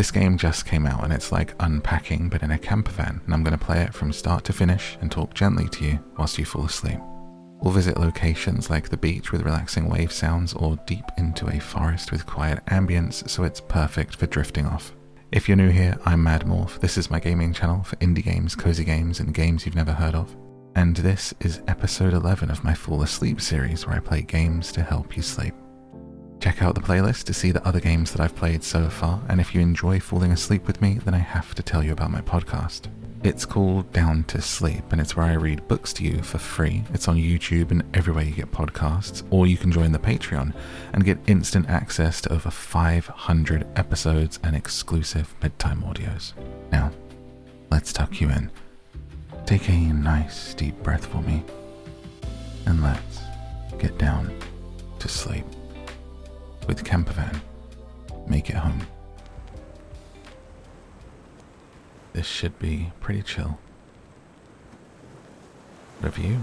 This game just came out and it's like unpacking but in a camper van, and I'm going to play it from start to finish and talk gently to you whilst you fall asleep. We'll visit locations like the beach with relaxing wave sounds or deep into a forest with quiet ambience, so it's perfect for drifting off. If you're new here, I'm MadMorph. This is my gaming channel for indie games, cozy games, and games you've never heard of. And this is episode 11 of my Fall Asleep series where I play games to help you sleep. Check out the playlist to see the other games that I've played so far, and if you enjoy falling asleep with me, then I have to tell you about my podcast. It's called Down to Sleep, and it's where I read books to you for free. It's on YouTube and everywhere you get podcasts, or you can join the Patreon and get instant access to over 500 episodes and exclusive bedtime audios. Now, let's tuck you in. Take a nice deep breath for me, and let's get down to sleep. With Campervan, make it home. This should be pretty chill. What of you?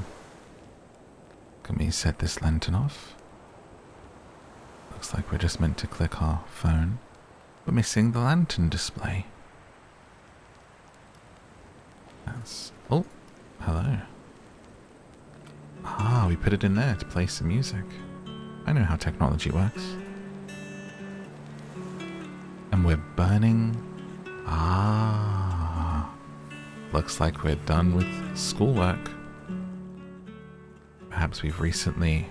Can we set this lantern off? Looks like we're just meant to click our phone. We're missing the lantern display. Oh, hello. Ah, we put it in there to play some music. I know how technology works. And we're burning. Looks like we're done with schoolwork. Perhaps we've recently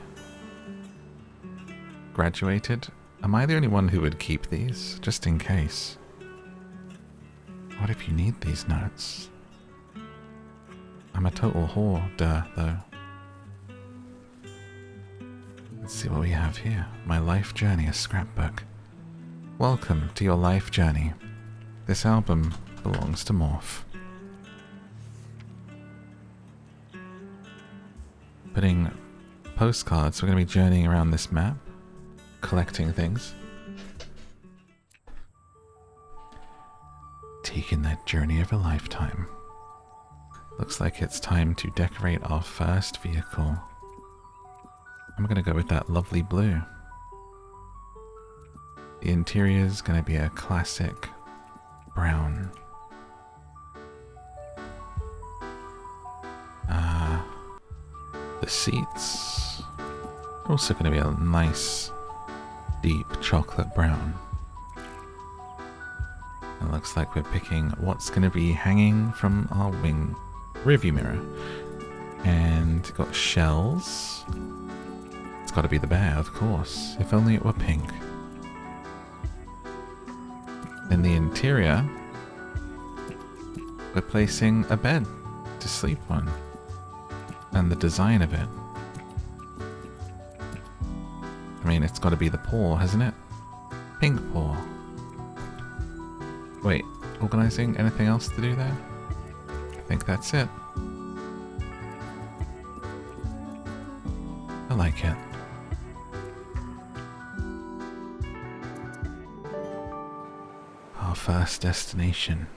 graduated. Am I the only one who would keep these, just in case? What if you need these notes? I'm a total hoarder, though. Let's see what we have here. My life journey, a scrapbook. Welcome to your life journey. This album belongs to Morph. Putting postcards, we're going to be journeying around this map, collecting things. Taking that journey of a lifetime. Looks like it's time to decorate our first vehicle. I'm going to go with that lovely blue. The interior is going to be a classic brown. The seats are also going to be a nice deep chocolate brown. It looks like we're picking what's going to be hanging from our wing rearview mirror. And got shells. It's got to be the bear, of course. If only it were pink. In the interior, we're placing a bed to sleep on. And the design of it. I mean, it's got to be the paw, hasn't it? Pink paw. Wait, organizing? Anything else to do there? I think that's it. I like it. Our first destination.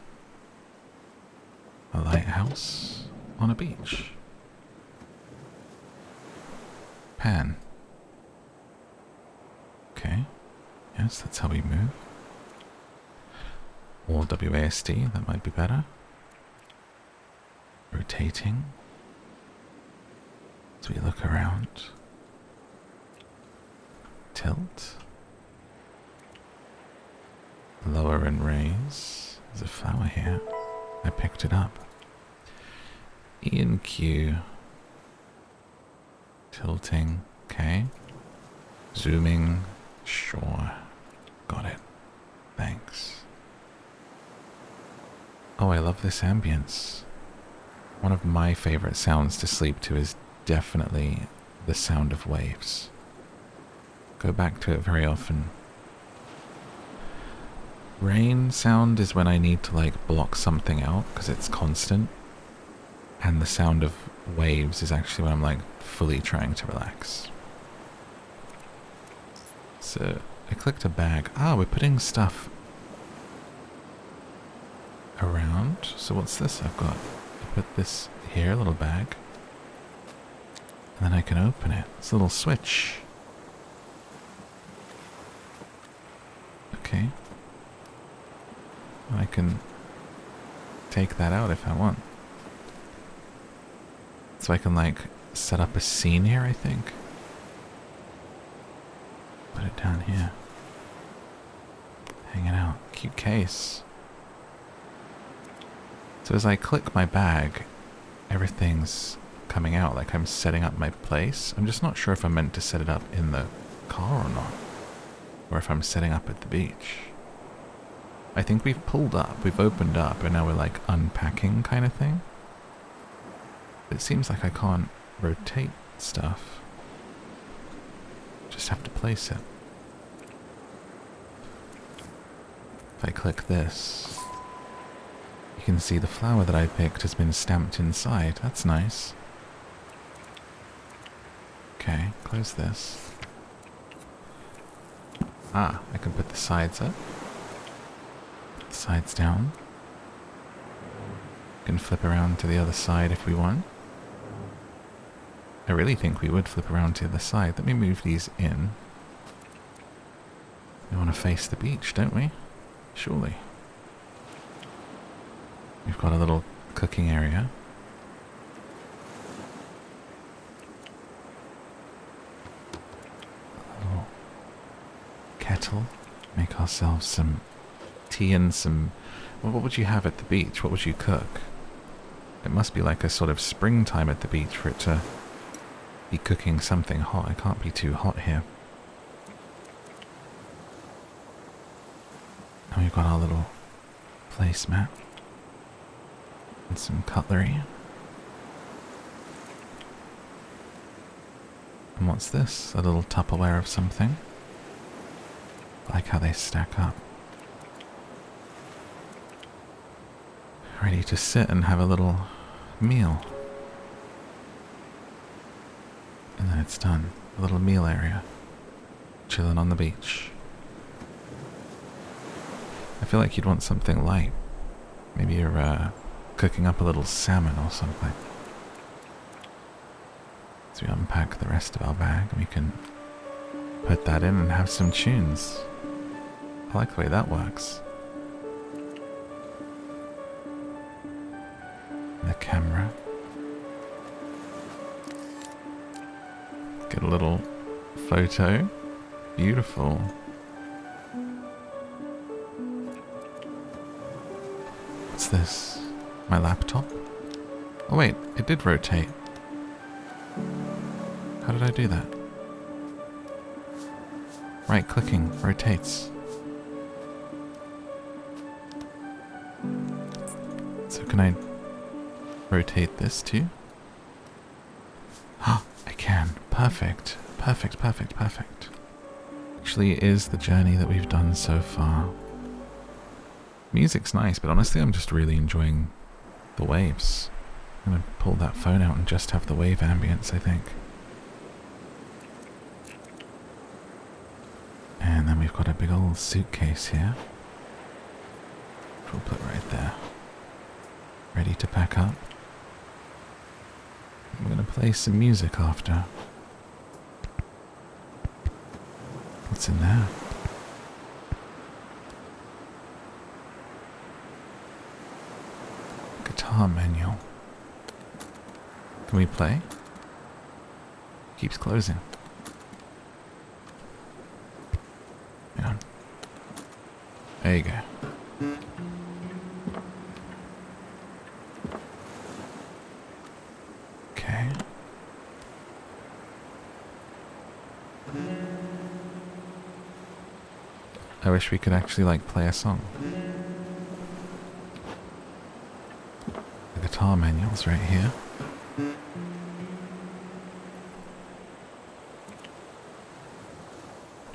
A lighthouse on a beach. Pan. Okay. Yes, that's how we move. Or WASD, that might be better. Rotating. As we look around. Tilt. Lower and raise. There's a flower here. I picked it up. E and Q. Tilting. Okay. Zooming. Sure. Got it. Thanks. Oh, I love this ambience. One of my favorite sounds to sleep to is definitely the sound of waves. Go back to it very often. Rain sound is when I need to like block something out because it's constant. And the sound of waves is actually when I'm like fully trying to relax. So I clicked a bag. Ah, we're putting stuff around. So what's this I've got? I put this here, a little bag. And then I can open it. It's a little switch. Okay. I can take that out if I want. So I can, like, set up a scene here, I think. Put it down here. Hanging out. Cute case. So as I click my bag, everything's coming out, like I'm setting up my place. I'm just not sure if I'm meant to set it up in the car or not. Or if I'm setting up at the beach. I think we've pulled up, we've opened up, and now we're like unpacking kind of thing. It seems like I can't rotate stuff. Just have to place it. If I click this, you can see the flower that I picked has been stamped inside. That's nice. Okay, close this. Ah, I can put the sides up. Put the sides down. We can flip around to the other side if we want. I really think we would flip around to the other side. Let me move these in. We want to face the beach, don't we? Surely. We've got a little cooking area. A little kettle. Make ourselves some tea and some... Well, what would you have at the beach? What would you cook? It must be like a sort of springtime at the beach for it to be cooking something hot. It can't be too hot here. And we've got our little placemat. And some cutlery. And what's this? A little Tupperware of something? I like how they stack up. Ready to sit and have a little meal. And then it's done. A little meal area. Chilling on the beach. I feel like you'd want something light. Maybe you're cooking up a little salmon or something. So we unpack the rest of our bag and we can put that in and have some tunes. I like the way that works. The camera. Get a little photo. Beautiful. What's this? My laptop? Oh wait, it did rotate. How did I do that? Right clicking rotates. So can I rotate this too? Ah, I can. Perfect. Perfect, perfect, perfect. Actually, it is the journey that we've done so far. Music's nice, but honestly I'm just really enjoying the waves. I'm gonna pull that phone out and just have the wave ambience, I think. And then we've got a big old suitcase here. Which we'll put right there. Ready to pack up. I'm gonna play some music after. What's in there? Guitar manual. Can we play? Keeps closing. Hang on. There you go. Okay. I wish we could actually like play a song. The guitar manual's right here.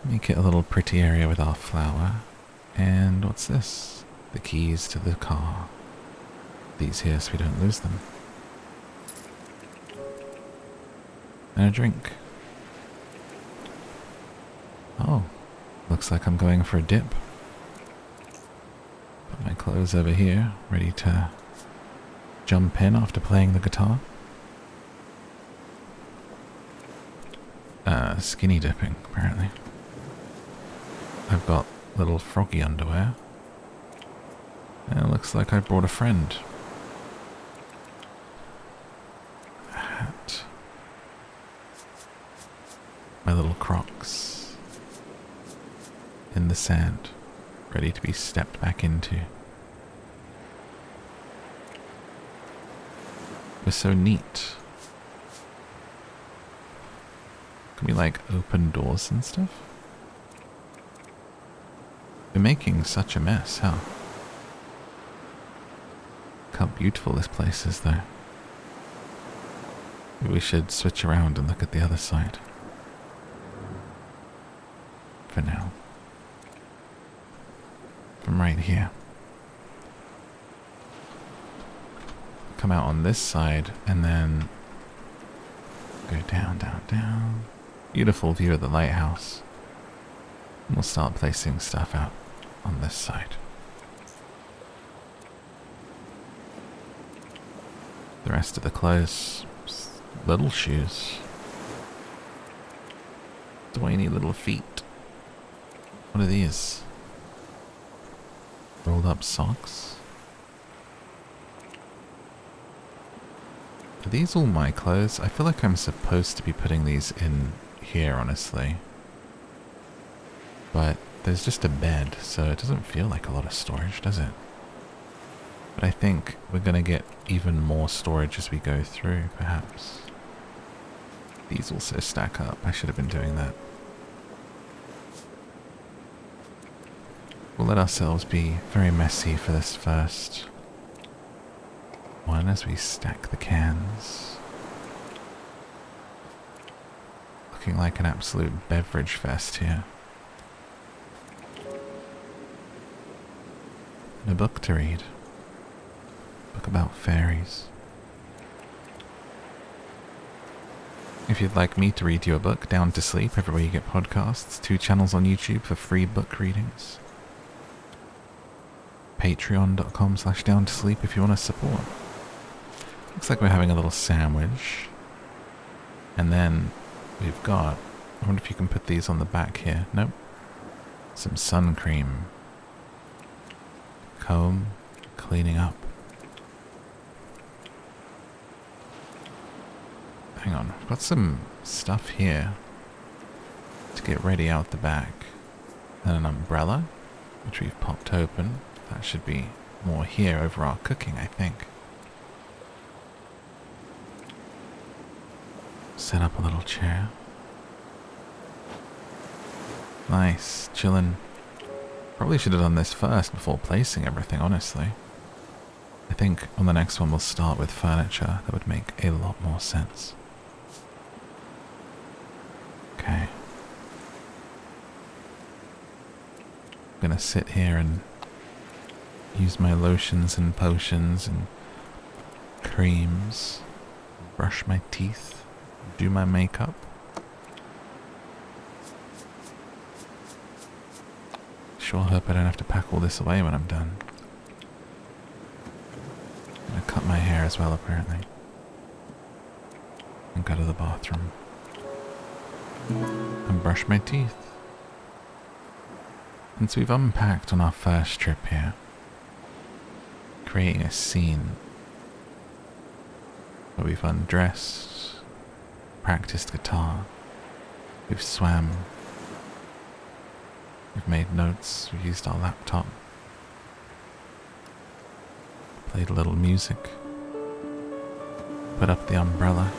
Make it a little pretty area with our flower. And what's this? The keys to the car. These here so we don't lose them. And a drink. Oh, looks like I'm going for a dip. Put my clothes over here, ready to jump in after playing the guitar. Skinny dipping, apparently. I've got little froggy underwear. And it looks like I brought a friend. A hat. My little Crocs. In the sand, ready to be stepped back into. We're so neat. Can we like open doors and stuff? We're making such a mess, huh? Look how beautiful this place is though. Maybe we should switch around and look at the other side. For now. From right here. Come out on this side and then go down, down, down. Beautiful view of the lighthouse. And we'll start placing stuff out on this side. The rest of the clothes, little shoes. Tiny little feet. What are these? Rolled up socks? Are these all my clothes? I feel like I'm supposed to be putting these in here, honestly. But there's just a bed, so it doesn't feel like a lot of storage, does it? But I think we're going to get even more storage as we go through, perhaps. These also stack up. I should have been doing that. We'll let ourselves be very messy for this first one as we stack the cans. Looking like an absolute beverage fest here. And a book to read. Book about fairies. If you'd like me to read you a book, Down to Sleep, everywhere you get podcasts. 2 channels on YouTube for free book readings. Patreon.com/downtosleep if you want to support. Looks like we're having a little sandwich. And then we've got, I wonder if you can put these on the back here. Nope. Some sun cream. Comb. Cleaning up. Hang on. I've got some stuff here to get ready out the back. And an umbrella, which we've popped open. That should be more here over our cooking, I think. Set up a little chair. Nice, chillin'. Probably should have done this first before placing everything, honestly. I think on the next one we'll start with furniture. That would make a lot more sense. Okay. I'm gonna sit here and use my lotions and potions and creams, brush my teeth, do my makeup. Sure hope I don't have to pack all this away when I'm done. I'm gonna cut my hair as well, apparently. And go to the bathroom. And brush my teeth. And so we've unpacked on our first trip here. Creating a scene where we've undressed, practiced guitar, we've swam, we've made notes, we've used our laptop, played a little music, put up the umbrella,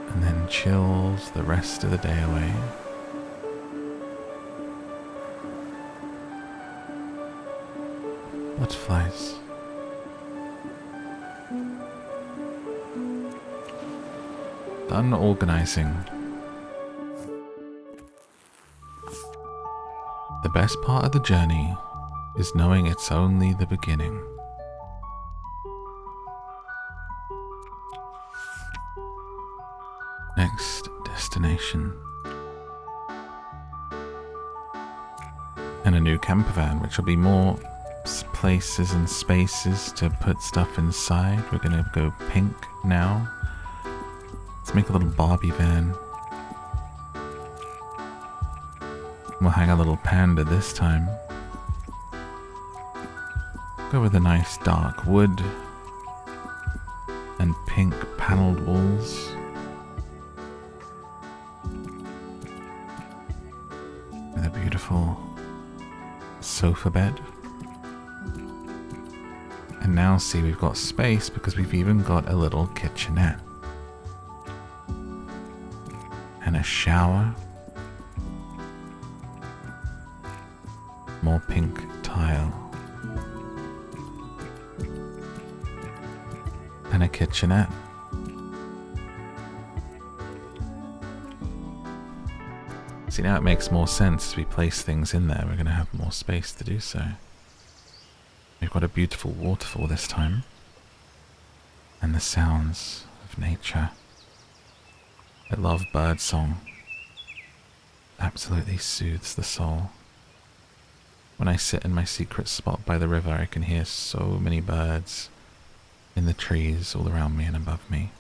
and then chilled the rest of the day away. Butterflies. Done organizing. The best part of the journey is knowing it's only the beginning. Next destination. And a new camper van, which will be more places and spaces to put stuff inside. We're gonna go pink now. Let's make a little Barbie van. We'll hang a little panda this time. Go with a nice dark wood and pink panelled walls. With a beautiful sofa bed. And now see, we've got space because we've even got a little kitchenette. And a shower. More pink tile. And a kitchenette. See, now it makes more sense as we place things in there. We're going to have more space to do so. We've got a beautiful waterfall this time. And the sounds of nature. I love birdsong. Absolutely soothes the soul. When I sit in my secret spot by the river, I can hear so many birds in the trees all around me and above me.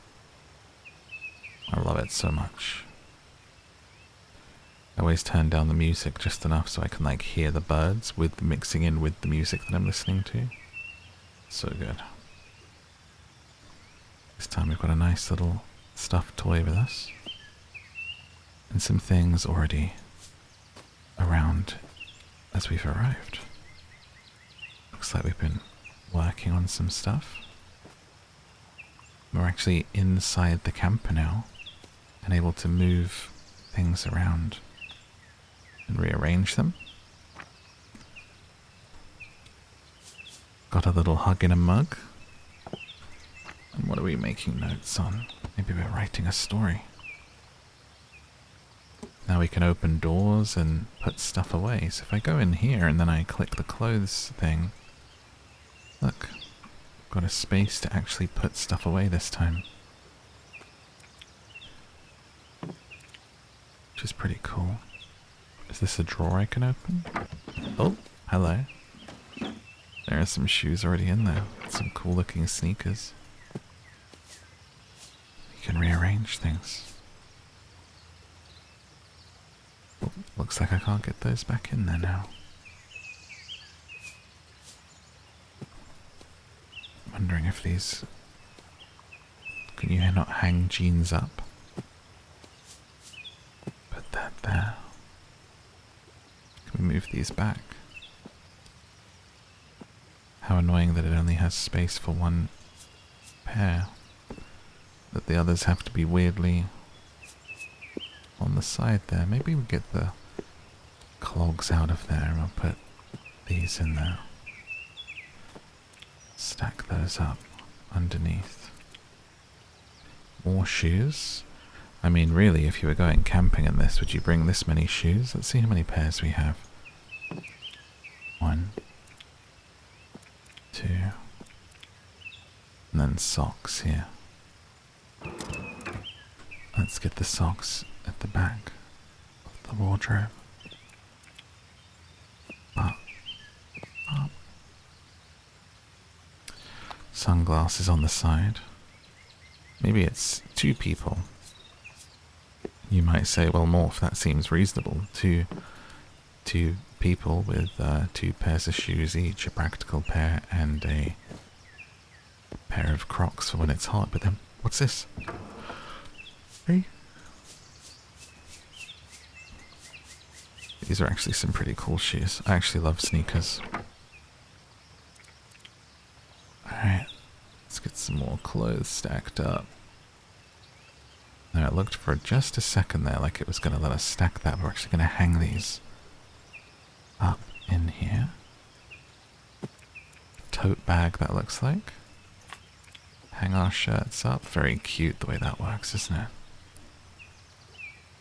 I love it so much. I always turn down the music just enough so I can like hear the birds with mixing in with the music that I'm listening to. So good. This time we've got a nice little stuffed toy with us. And some things already around as we've arrived. Looks like we've been working on some stuff. We're actually inside the camper now and able to move things around and rearrange them. Got a little hug in a mug. And what are we making notes on? Maybe we're writing a story. Now we can open doors and put stuff away. So if I go in here and then I click the clothes thing, look, got a space to actually put stuff away this time. Which is pretty cool. Is this a drawer I can open? Oh, hello. There are some shoes already in there. Some cool looking sneakers. You can rearrange things. Oh, looks like I can't get those back in there now. Wondering if these... Can you not hang jeans up? Put that there. Can we move these back? How annoying that it only has space for one pair. That the others have to be weirdly on the side there. Maybe we'll get the clogs out of there and we'll put these in there. Stack those up underneath. More shoes. I mean, really, if you were going camping in this, would you bring this many shoes? Let's see how many pairs we have. 1, 2, and then socks here. Let's get the socks at the back of the wardrobe. Up. Sunglasses on the side. Maybe it's 2 people. You might say, well, Morph, that seems reasonable. Two people with 2 pairs of shoes each, a practical pair and a pair of Crocs for when it's hot. But then, what's this? Hey? These are actually some pretty cool shoes. I actually love sneakers. Alright, let's get some more clothes stacked up. Now it looked for just a second there like it was going to let us stack that. We're actually going to hang these up in here. Tote bag that looks like. Hang our shirts up. Very cute the way that works, isn't it?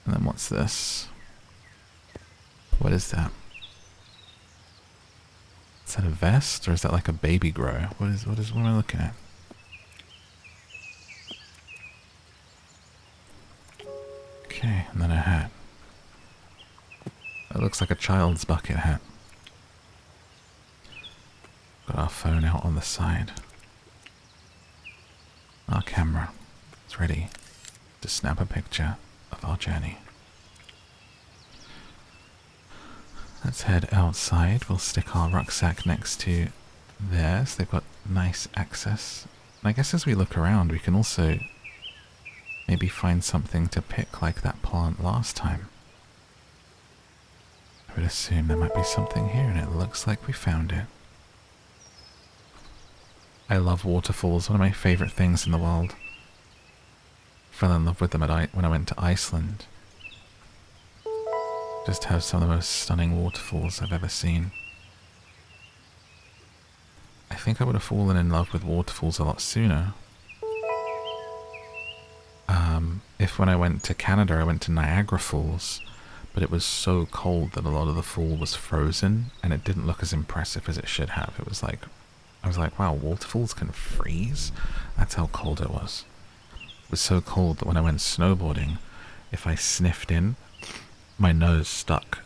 And then what's this? What is that? Is that a vest or is that like a baby grow? What am I looking at? Okay, and then a hat. That looks like a child's bucket hat. Got our phone out on the side. Our camera is ready to snap a picture of our journey. Let's head outside. We'll stick our rucksack next to there, so they've got nice access. And I guess as we look around, we can also maybe find something to pick like that plant last time. I would assume there might be something here, and it looks like we found it. I love waterfalls, one of my favourite things in the world. Fell in love with them when I went to Iceland. Just have some of the most stunning waterfalls I've ever seen. I think I would have fallen in love with waterfalls a lot sooner. If when I went to Canada I went to Niagara Falls, but it was so cold that a lot of the fall was frozen and it didn't look as impressive as it should have. It was like, I was like, wow, waterfalls can freeze? That's how cold it was. It was so cold that when I went snowboarding, if I sniffed in, my nose stuck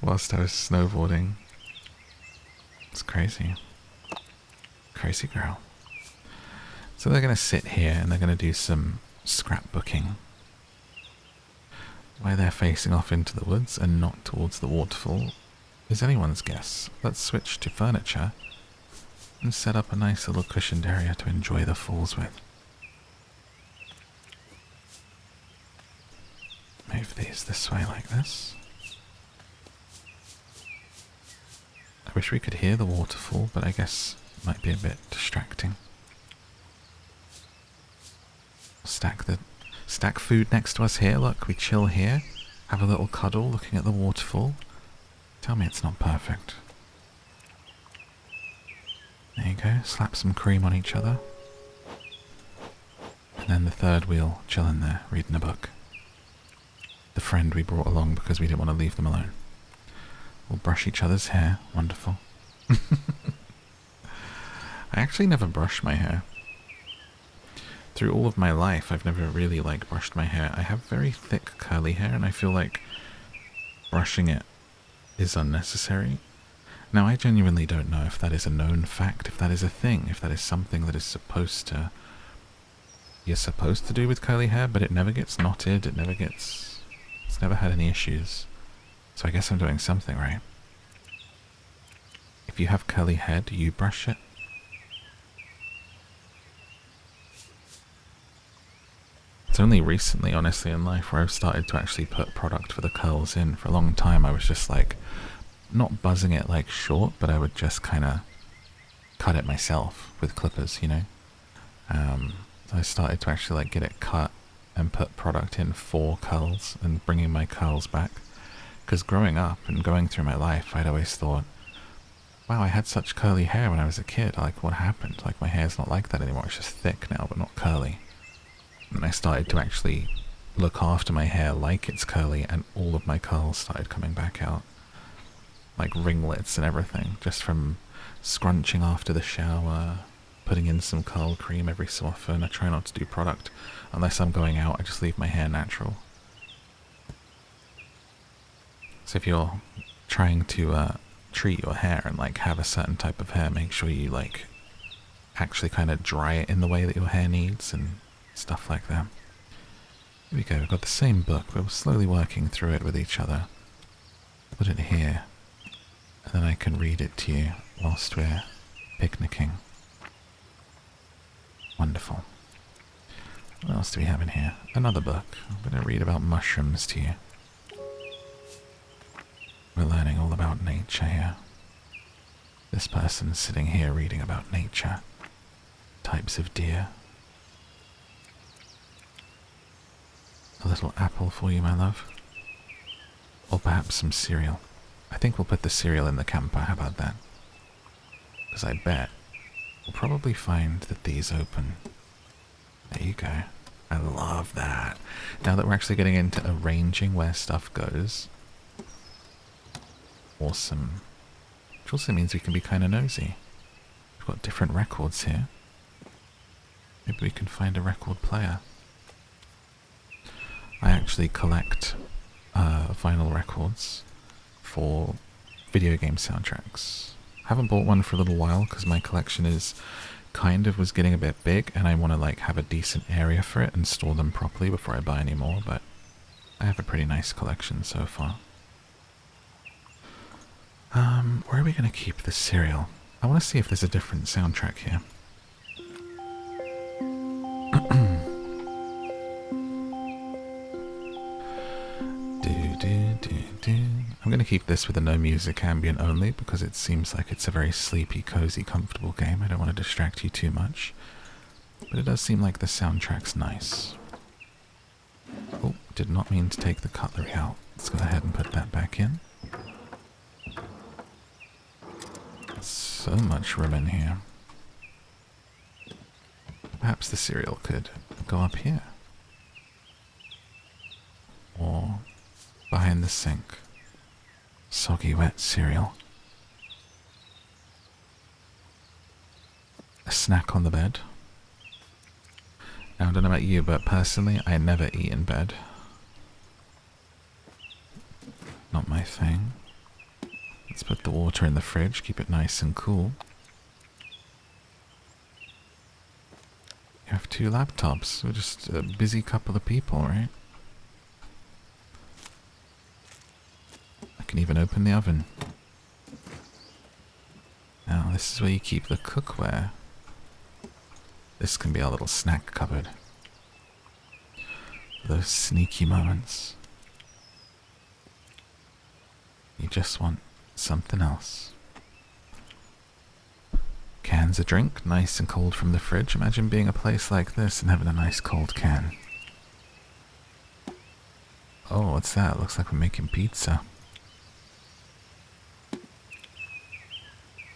whilst I was snowboarding. It's crazy. Crazy girl. So they're going to sit here and they're going to do some scrapbooking. Why they're facing off into the woods and not towards the waterfall is anyone's guess. Let's switch to furniture and set up a nice little cushioned area to enjoy the falls with. Move these this way like this. I wish we could hear the waterfall, but I guess it might be a bit distracting. Stack food next to us here. Look, we chill here, have a little cuddle looking at the waterfall. Tell me it's not perfect. There you go, slap some cream on each other. And then the third wheel, chilling there, reading a book. The friend we brought along because we didn't want to leave them alone. We'll brush each other's hair. Wonderful. I actually never brush my hair. Through all of my life, I've never really brushed my hair. I have very thick curly hair and I feel like brushing it is unnecessary. Now I genuinely don't know if that is a known fact, if that is a thing, if that is something that is you're supposed to do with curly hair, but it never gets knotted, it's never had any issues. So I guess I'm doing something right. If you have curly hair, do you brush it? It's only recently, honestly, in life where I've started to actually put product for the curls in. For a long time I was just not buzzing it short, but I would just kind of cut it myself with clippers, you know. So I started to actually get it cut and put product in for curls and bringing my curls back. Because growing up and going through my life, I'd always thought, wow, I had such curly hair when I was a kid. What happened? My hair's not like that anymore. It's just thick now, but not curly. And I started to actually look after my hair like it's curly, and all of my curls started coming back out. Ringlets and everything, just from scrunching after the shower, putting in some curl cream every so often. I try not to do product unless I'm going out. I just leave my hair natural. So if you're trying to treat your hair and have a certain type of hair, make sure you actually kind of dry it in the way that your hair needs and stuff like that. Here we go, we've got the same book, but we're slowly working through it with each other. Put it here, and then I can read it to you whilst we're picnicking. Wonderful. What else do we have in here? Another book. I'm going to read about mushrooms to you. We're learning all about nature here. This person's sitting here reading about nature. Types of deer. A little apple for you, my love. Or perhaps some cereal. I think we'll put the cereal in the camper, how about that? Because I bet we'll probably find that these open. There you go. I love that. Now that we're actually getting into arranging where stuff goes. Awesome. Which also means we can be kind of nosy. We've got different records here. Maybe we can find a record player. I actually collect vinyl records for video game soundtracks. I haven't bought one for a little while because my collection was getting a bit big and I want to have a decent area for it and store them properly before I buy any more, but I have a pretty nice collection so far. Where are we going to keep the cereal? I want to see if there's a different soundtrack here. I'm going to keep this with a no music ambient only because it seems like it's a very sleepy, cozy, comfortable game. I don't want to distract you too much. But it does seem like the soundtrack's nice. Oh, did not mean to take the cutlery out. Let's go ahead and put that back in. So much room in here. Perhaps the cereal could go up here. Or behind the sink. Soggy wet cereal. A snack on the bed. Now, I don't know about you, but personally, I never eat in bed. Not my thing. Let's put the water in the fridge, keep it nice and cool. You have 2 laptops. We're just a busy couple of people, right? I can even open the oven. Now, this is where you keep the cookware. This can be our little snack cupboard. For those sneaky moments. You just want something else. Cans of drink, nice and cold from the fridge. Imagine being a place like this and having a nice cold can. Oh, what's that? Looks like we're making pizza.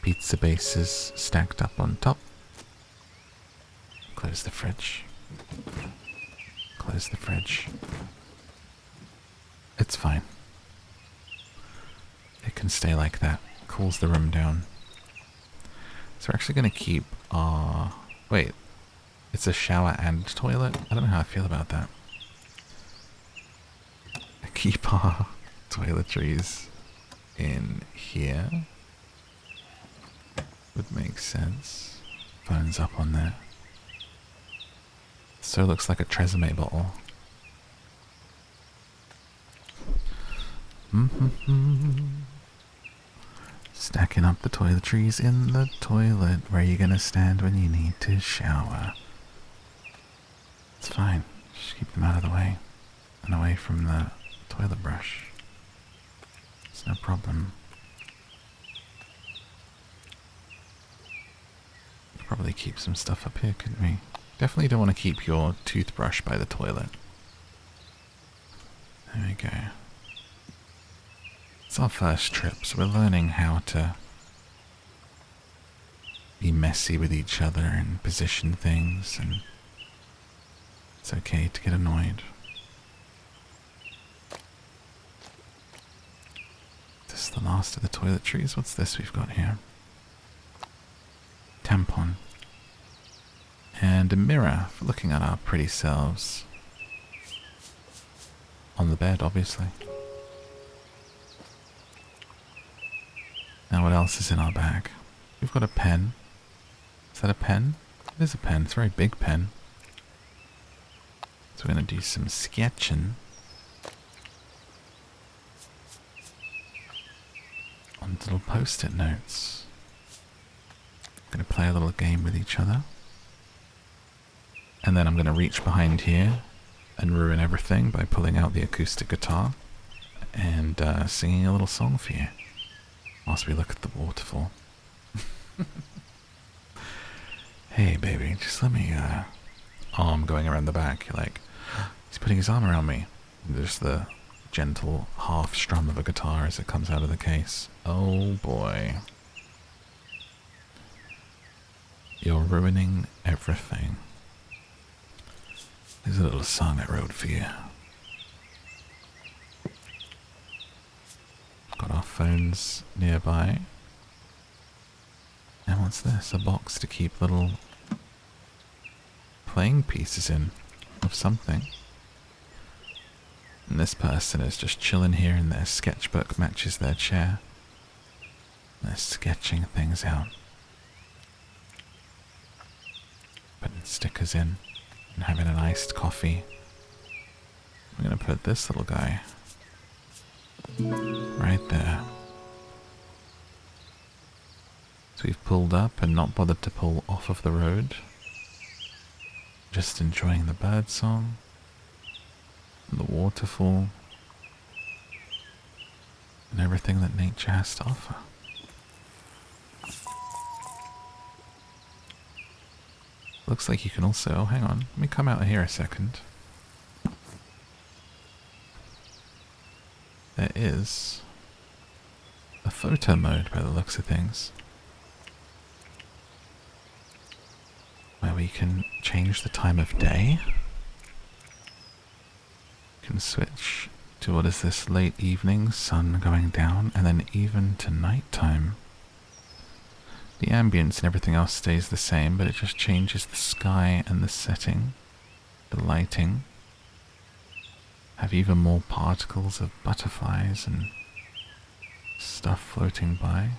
Pizza bases stacked up on top. Close the fridge. Close the fridge. It's fine. It can stay like that. Cools the room down. So we're actually going to keep our... Wait. It's a shower and toilet? I don't know how I feel about that. Keep our toiletries in here. Would make sense. Phone's up on there. So it looks like a Tresemme bottle. Stacking up the toiletries in the toilet. Where are you gonna stand when you need to shower? It's fine. Just keep them out of the way. And away from the toilet brush. It's no problem. Could probably keep some stuff up here, couldn't we? Definitely don't want to keep your toothbrush by the toilet. There we go. It's our first trip, so we're learning how to be messy with each other and position things, and it's okay to get annoyed. This is the last of the toiletries. What's this we've got here? Tampon. And a mirror for looking at our pretty selves. On the bed, obviously. Now what else is in our bag? We've got a pen. Is that a pen? It is a pen. It's a very big pen. So we're going to do some sketching. On little post-it notes. We're going to play a little game with each other. And then I'm going to reach behind here and ruin everything by pulling out the acoustic guitar and singing a little song for you whilst we look at the waterfall. Hey baby, just let me arm going around the back. You're like, he's putting his arm around me. And there's the gentle half strum of a guitar as it comes out of the case. Oh boy. You're ruining everything. There's a little song I wrote for you. Got our phones nearby. And what's this? A box to keep little playing pieces in of something. And this person is just chilling here and their sketchbook matches their chair. They're sketching things out. Putting stickers in. And having an iced coffee. I'm going to put this little guy right there. So we've pulled up and not bothered to pull off of the road. Just enjoying the bird song, and the waterfall, and everything that nature has to offer. Looks like you can also, oh hang on, let me come out of here a second. There is a photo mode by the looks of things, where we can change the time of day. We can switch to what is this, late evening, sun going down, and then even to nighttime. The ambience and everything else stays the same, but it just changes the sky and the setting, the lighting. Have even more particles of butterflies and stuff floating by.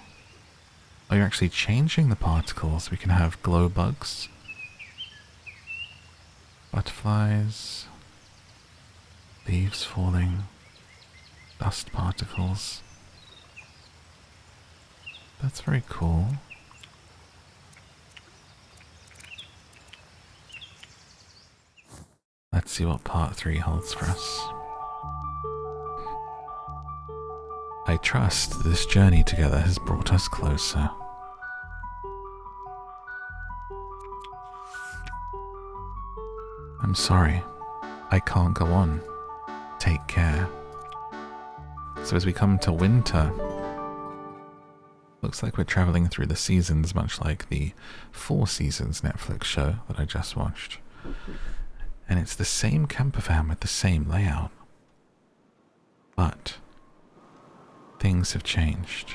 Oh, you're actually changing the particles. We can have glow bugs, butterflies, leaves falling, dust particles. That's very cool. Let's see what part 3 holds for us. I trust this journey together has brought us closer. I'm sorry, I can't go on. Take care. So as we come to winter, looks like we're traveling through the seasons, much like the Four Seasons Netflix show that I just watched. And it's the same camper van with the same layout. But things have changed.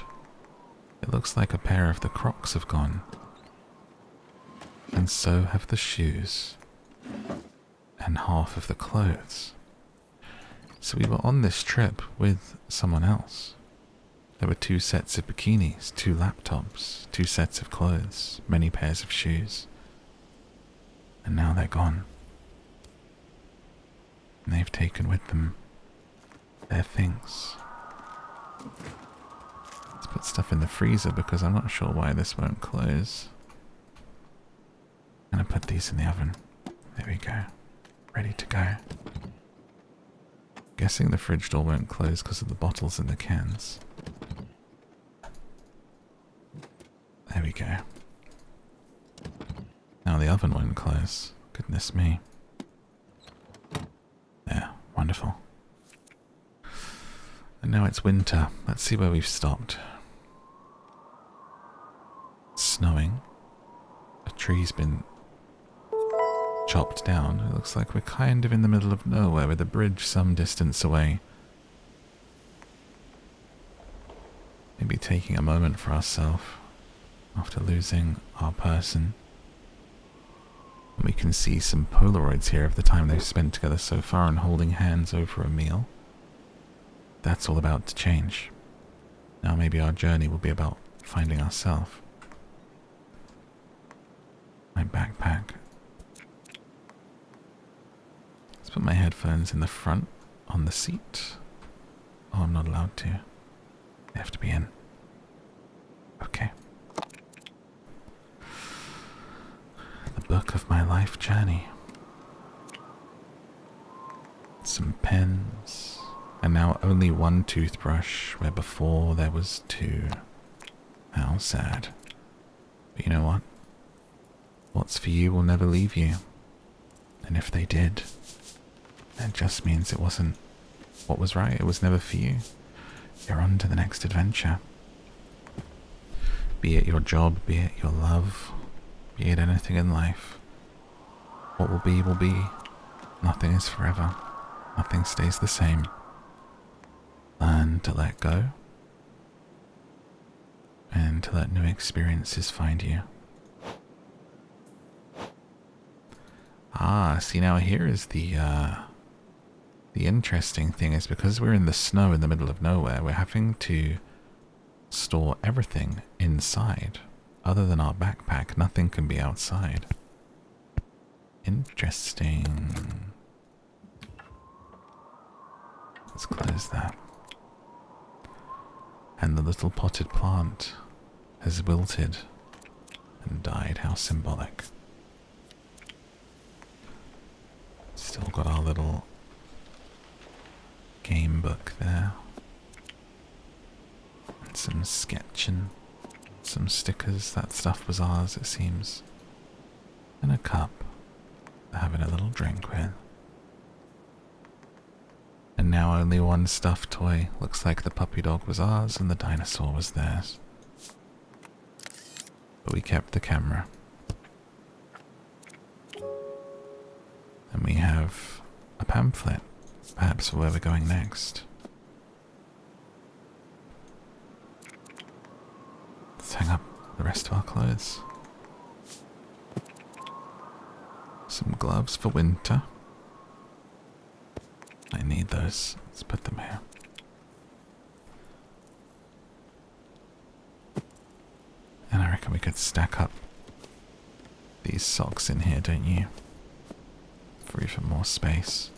It looks like a pair of the Crocs have gone. And so have the shoes. And half of the clothes. So we were on this trip with someone else. There were 2 sets of bikinis, 2 laptops, 2 sets of clothes, many pairs of shoes. And now they're gone. And they've taken with them their things. Let's put stuff in the freezer because I'm not sure why this won't close. I'm gonna put these in the oven. There we go. Ready to go. Guessing the fridge door won't close because of the bottles and the cans. There we go. Now the oven won't close. Goodness me. There, wonderful. And now it's winter. Let's see where we've stopped. It's snowing. A tree's been chopped down. It looks like we're kind of in the middle of nowhere with a bridge some distance away. Maybe taking a moment for ourselves after losing our person. We can see some Polaroids here of the time they've spent together so far and holding hands over a meal. That's all about to change. Now maybe our journey will be about finding ourselves. My backpack. Let's put my headphones in the front on the seat. Oh, I'm not allowed to. They have to be in. Okay. The book of my life journey. Some pens. And now only 1 toothbrush, where before there was 2. How sad. But you know what? What's for you will never leave you. And if they did, that just means it wasn't what was right. It was never for you. You're on to the next adventure. Be it your job, be it your love, be it anything in life. What will be will be. Nothing is forever. Nothing stays the same. Learn to let go. And to let new experiences find you. Ah, see now here is the interesting thing is because we're in the snow in the middle of nowhere, we're having to store everything inside. Other than our backpack, nothing can be outside. Interesting. Let's close that. And the little potted plant has wilted And died, how symbolic. Still got our little game book there. And some sketching. Some stickers, that stuff was ours, it seems. And a cup. Having a little drink with. And now only one stuffed toy. Looks like the puppy dog was ours and the dinosaur was theirs. But we kept the camera. And we have a pamphlet, perhaps for where we're going next. Let's hang up the rest of our clothes. Some gloves for winter. I need those. Let's put them here. And I reckon we could stack up these socks in here, don't you? For even more space.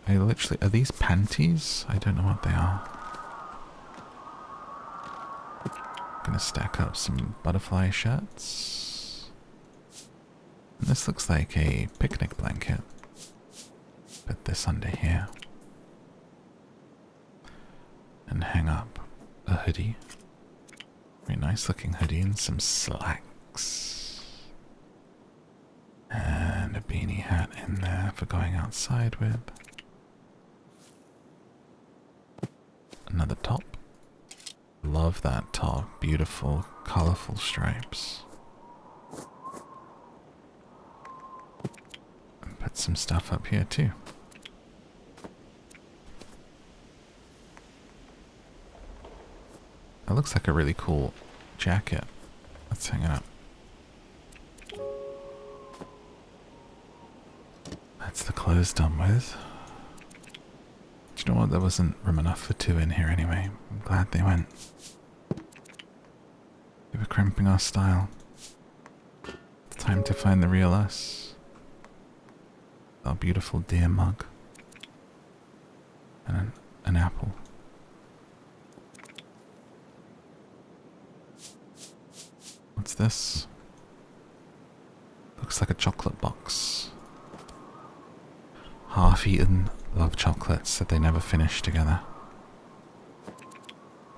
Are these panties? I don't know what they are. Gonna stack up some butterfly shirts. And this looks like a picnic blanket. Put this under here. And hang up a hoodie. Very nice looking hoodie and some slacks. And a beanie hat in there for going outside with. Another top. Love that top. Beautiful, colourful stripes. And put some stuff up here too. That looks like a really cool jacket. Let's hang it up. That's the clothes done with. Do you know what? There wasn't room enough for two in here anyway. I'm glad they went. We were cramping our style. It's time to find the real us. Our beautiful deer mug. And an apple. What's this? Looks like a chocolate box. Half-eaten love chocolates that they never finish together.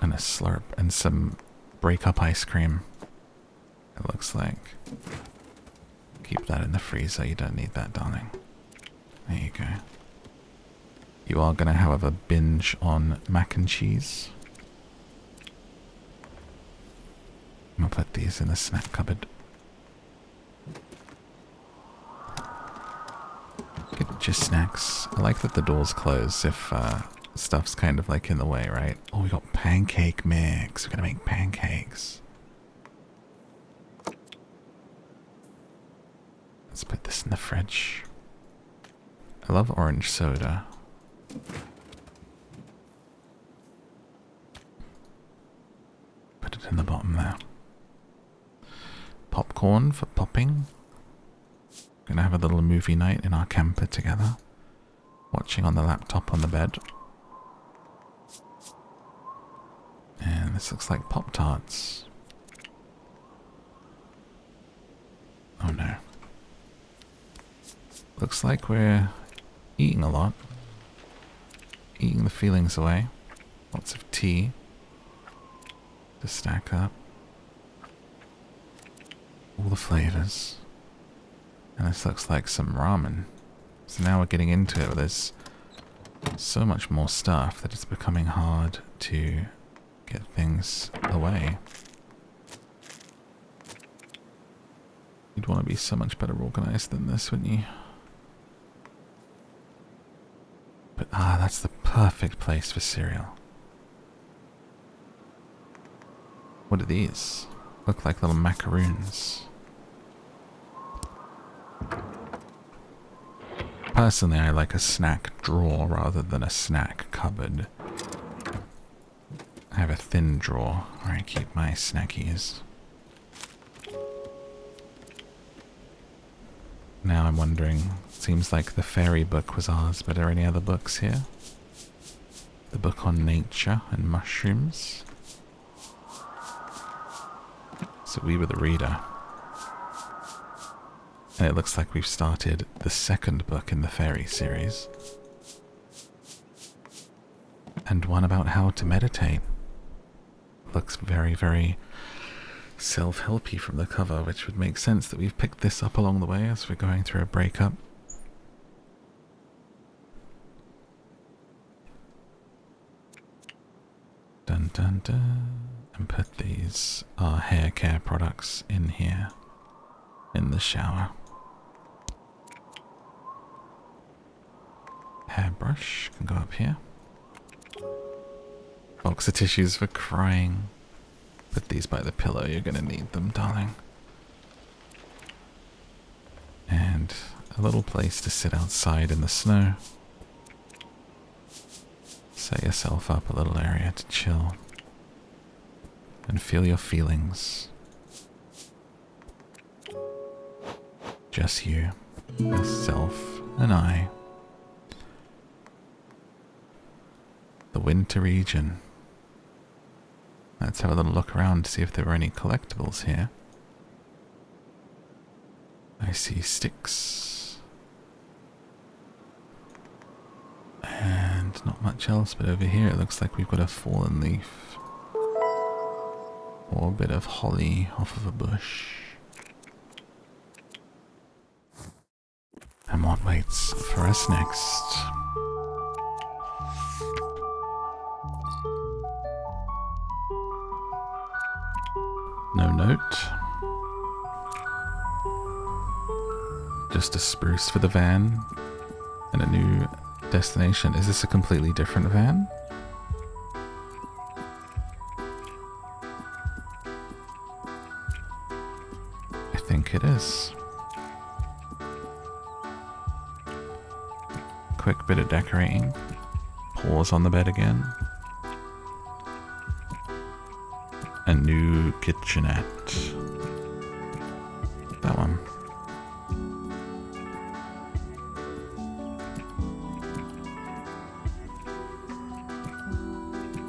And a slurp and some break-up ice cream. It looks like. Keep that in the freezer. You don't need that, darling. There you go. You are going to have a binge on mac and cheese. I'm going to put these in the snack cupboard. Get your snacks. I like that the doors close if stuff's kind of like in the way, right? Oh, we got pancake mix. We're going to make pancakes. Let's put this in the fridge. I love orange soda. Put it in the bottom there. Popcorn for popping. Gonna have a little movie night in our camper together. Watching on the laptop on the bed. And this looks like Pop-Tarts. Oh no. Looks like we're eating a lot. Eating the feelings away. Lots of tea to stack up. All the flavors. And this looks like some ramen. So now we're getting into it. There's so much more stuff that it's becoming hard to get things away. You'd want to be so much better organized than this, wouldn't you? But that's the perfect place for cereal. What are these? Look like little macaroons. Personally, I like a snack drawer rather than a snack cupboard. I have a thin drawer where I keep my snackies. Now I'm wondering, seems like the fairy book was ours, but are any other books here? The book on nature and mushrooms. So we were the reader. And it looks like we've started the second book in the fairy series. And one about how to meditate. Looks very, very self-helpy from the cover, which would make sense that we've picked this up along the way as we're going through a breakup. Dun dun dun. And put these, our hair care products in here, in the shower. Hairbrush can go up here. Box of tissues for crying. Put these by the pillow, you're gonna need them, darling. And a little place to sit outside in the snow. Set yourself up a little area to chill. And feel your feelings. Just you, yourself, and I. The winter region. Let's have a little look around to see if there were any collectibles here. I see sticks. And not much else, but over here it looks like we've got a fallen leaf. Or a bit of holly off of a bush. And what waits for us next? No note. Just a spruce for the van. And a new destination. Is this a completely different van? I think it is. Quick bit of decorating. Pause on the bed again. A new kitchenette. That one.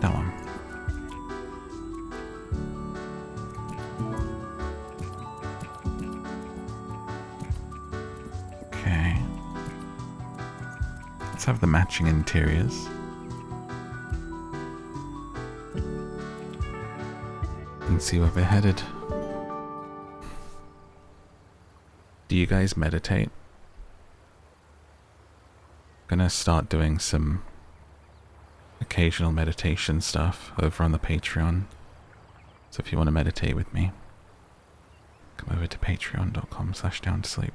That one. Okay. Let's have the matching interiors. And see where we're headed. Do you guys meditate? Gonna start doing some occasional meditation stuff over on the Patreon. So if you want to meditate with me, come over to patreon.com/downtosleep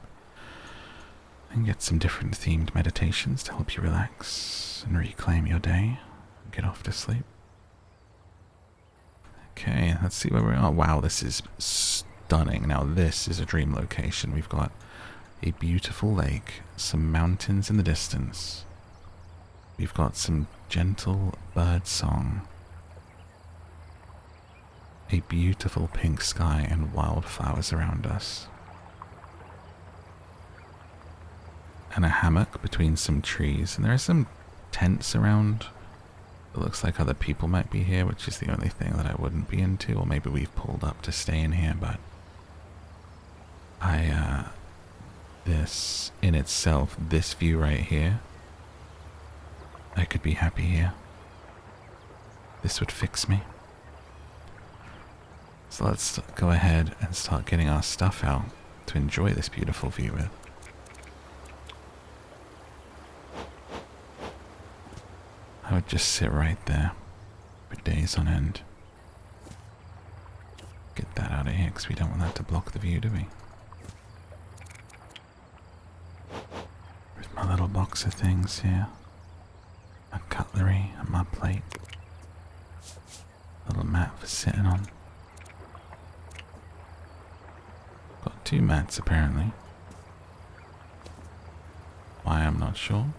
and get some different themed meditations to help you relax and reclaim your day and get off to sleep. Okay, let's see where we are. Wow, this is stunning. Now this is a dream location. We've got a beautiful lake, some mountains in the distance. We've got some gentle bird song, a beautiful pink sky and wildflowers around us, and a hammock between some trees. And there are some tents around. It looks like other people might be here, which is the only thing that I wouldn't be into, or maybe we've pulled up to stay in here, but this in itself, this view right here, I could be happy here. This would fix me. So let's go ahead and start getting our stuff out to enjoy this beautiful view with. I would just sit right there for days on end. Get that out of here because we don't want that to block the view, do we? With my little box of things here. My cutlery and my plate. Little mat for sitting on. Got 2 mats apparently. Why, I'm not sure.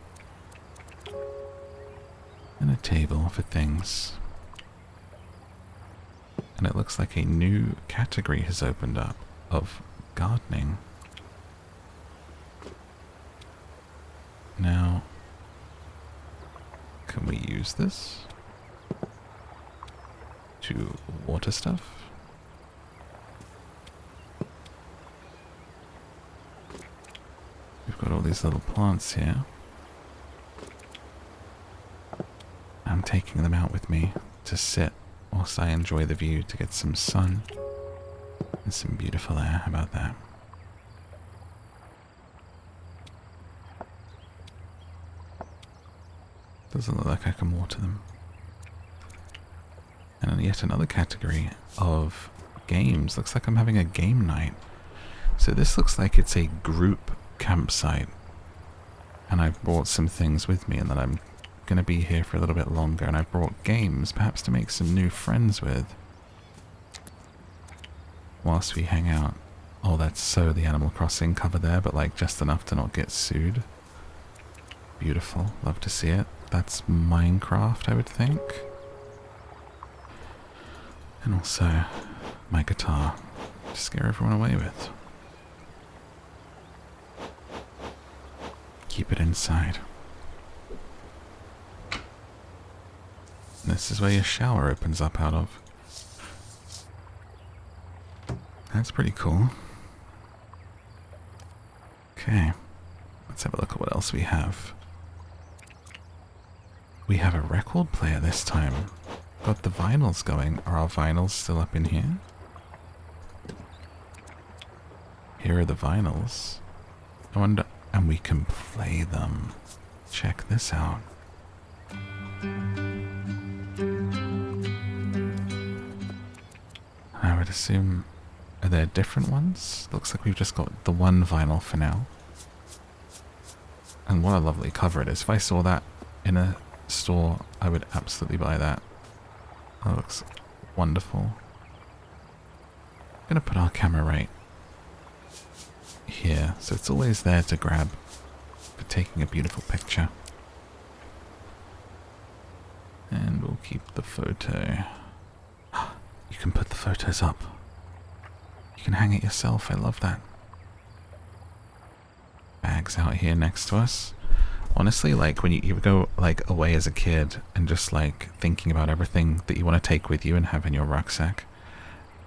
And a table for things. And it looks like a new category has opened up of gardening. Now, can we use this to water stuff? Got all these little plants here. I'm taking them out with me to sit whilst I enjoy the view, to get some sun and some beautiful air. How about that? Doesn't look like I can water them. And yet another category of games. Looks like I'm having a game night. So this looks like it's a group campsite. And I've brought some things with me, and that I'm going to be here for a little bit longer. And I've brought games, perhaps to make some new friends with, whilst we hang out. Oh, that's so the Animal Crossing cover there, but like just enough to not get sued. Beautiful. Love to see it. That's Minecraft, I would think. And also my guitar to scare everyone away with. Keep it inside. This is where your shower opens up out of. That's pretty cool. Okay, let's have a look at what else we have. We have a record player this time. Got the vinyls going. Are our vinyls still up in here? Here are the vinyls. I wonder... And we can play them. Check this out. I would assume... Are there different ones? Looks like we've just got the one vinyl for now. And what a lovely cover it is. If I saw that in a store, I would absolutely buy that. That looks wonderful. I'm going to put our camera right here, so it's always there to grab for taking a beautiful picture. And we'll keep the photo. You can put the photos up. You can hang it yourself. I love that. Bags out here next to us. Honestly, like when you go like away as a kid and just like thinking about everything that you want to take with you and have in your rucksack,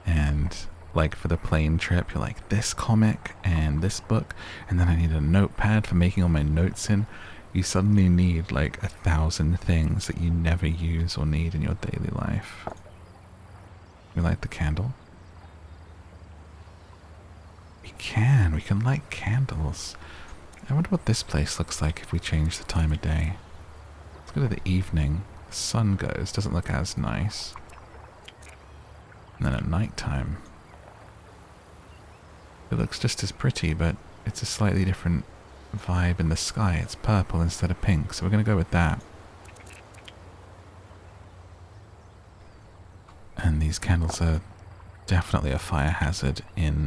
and like for the plane trip you're like, this comic and this book, and then I need a notepad for making all my notes in. You suddenly need like 1,000 things that you never use or need in your daily life. We light the candle. We can light candles. I wonder what this place looks like if we change the time of day. Let's go to the evening. The sun goes. Doesn't look as nice. And then at night time, it looks just as pretty, but it's a slightly different vibe in the sky. It's purple instead of pink, so we're going to go with that. And these candles are definitely a fire hazard in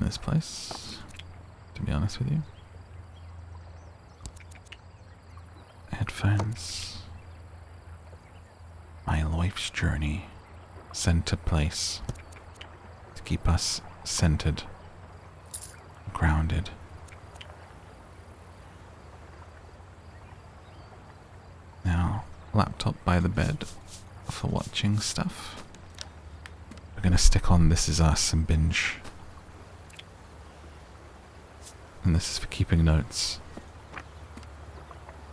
this place, to be honest with you. Headphones. My life's journey. Center place. To keep us centered. Grounded. Now, laptop by the bed for watching stuff. We're gonna stick on This Is Us and binge. And this is for keeping notes,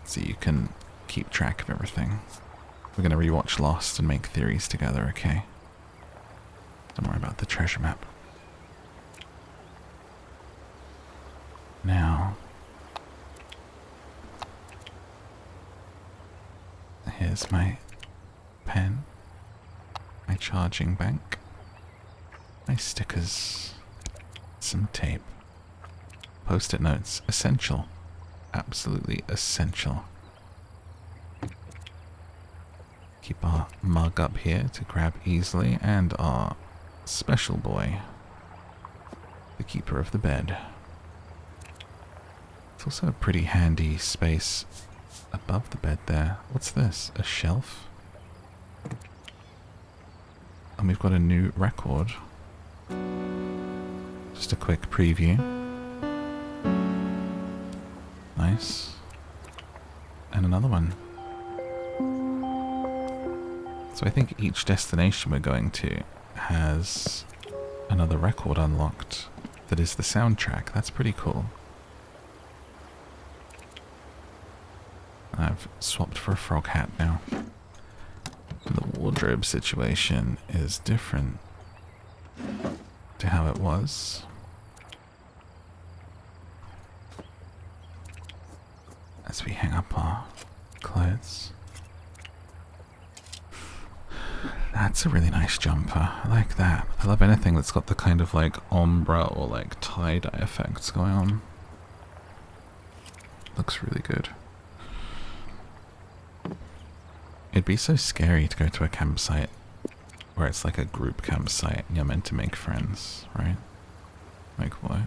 so you can keep track of everything. We're gonna rewatch Lost and make theories together, okay? Don't worry about the treasure map. Now, here's my pen, my charging bank, my stickers, some tape. Post-it notes, essential, absolutely essential. Keep our mug up here to grab easily, and our special boy, the keeper of the bed. It's also a pretty handy space above the bed there. What's this? A shelf? And we've got a new record. Just a quick preview. Nice. And another one. So I think each destination we're going to has another record unlocked that is the soundtrack. That's pretty cool. I've swapped for a frog hat now. The wardrobe situation is different to how it was. As we hang up our clothes. That's a really nice jumper. I like that. I love anything that's got the kind of like ombre or like tie-dye effects going on. Looks really good. It'd be so scary to go to a campsite where it's like a group campsite and you're meant to make friends, right? Like what?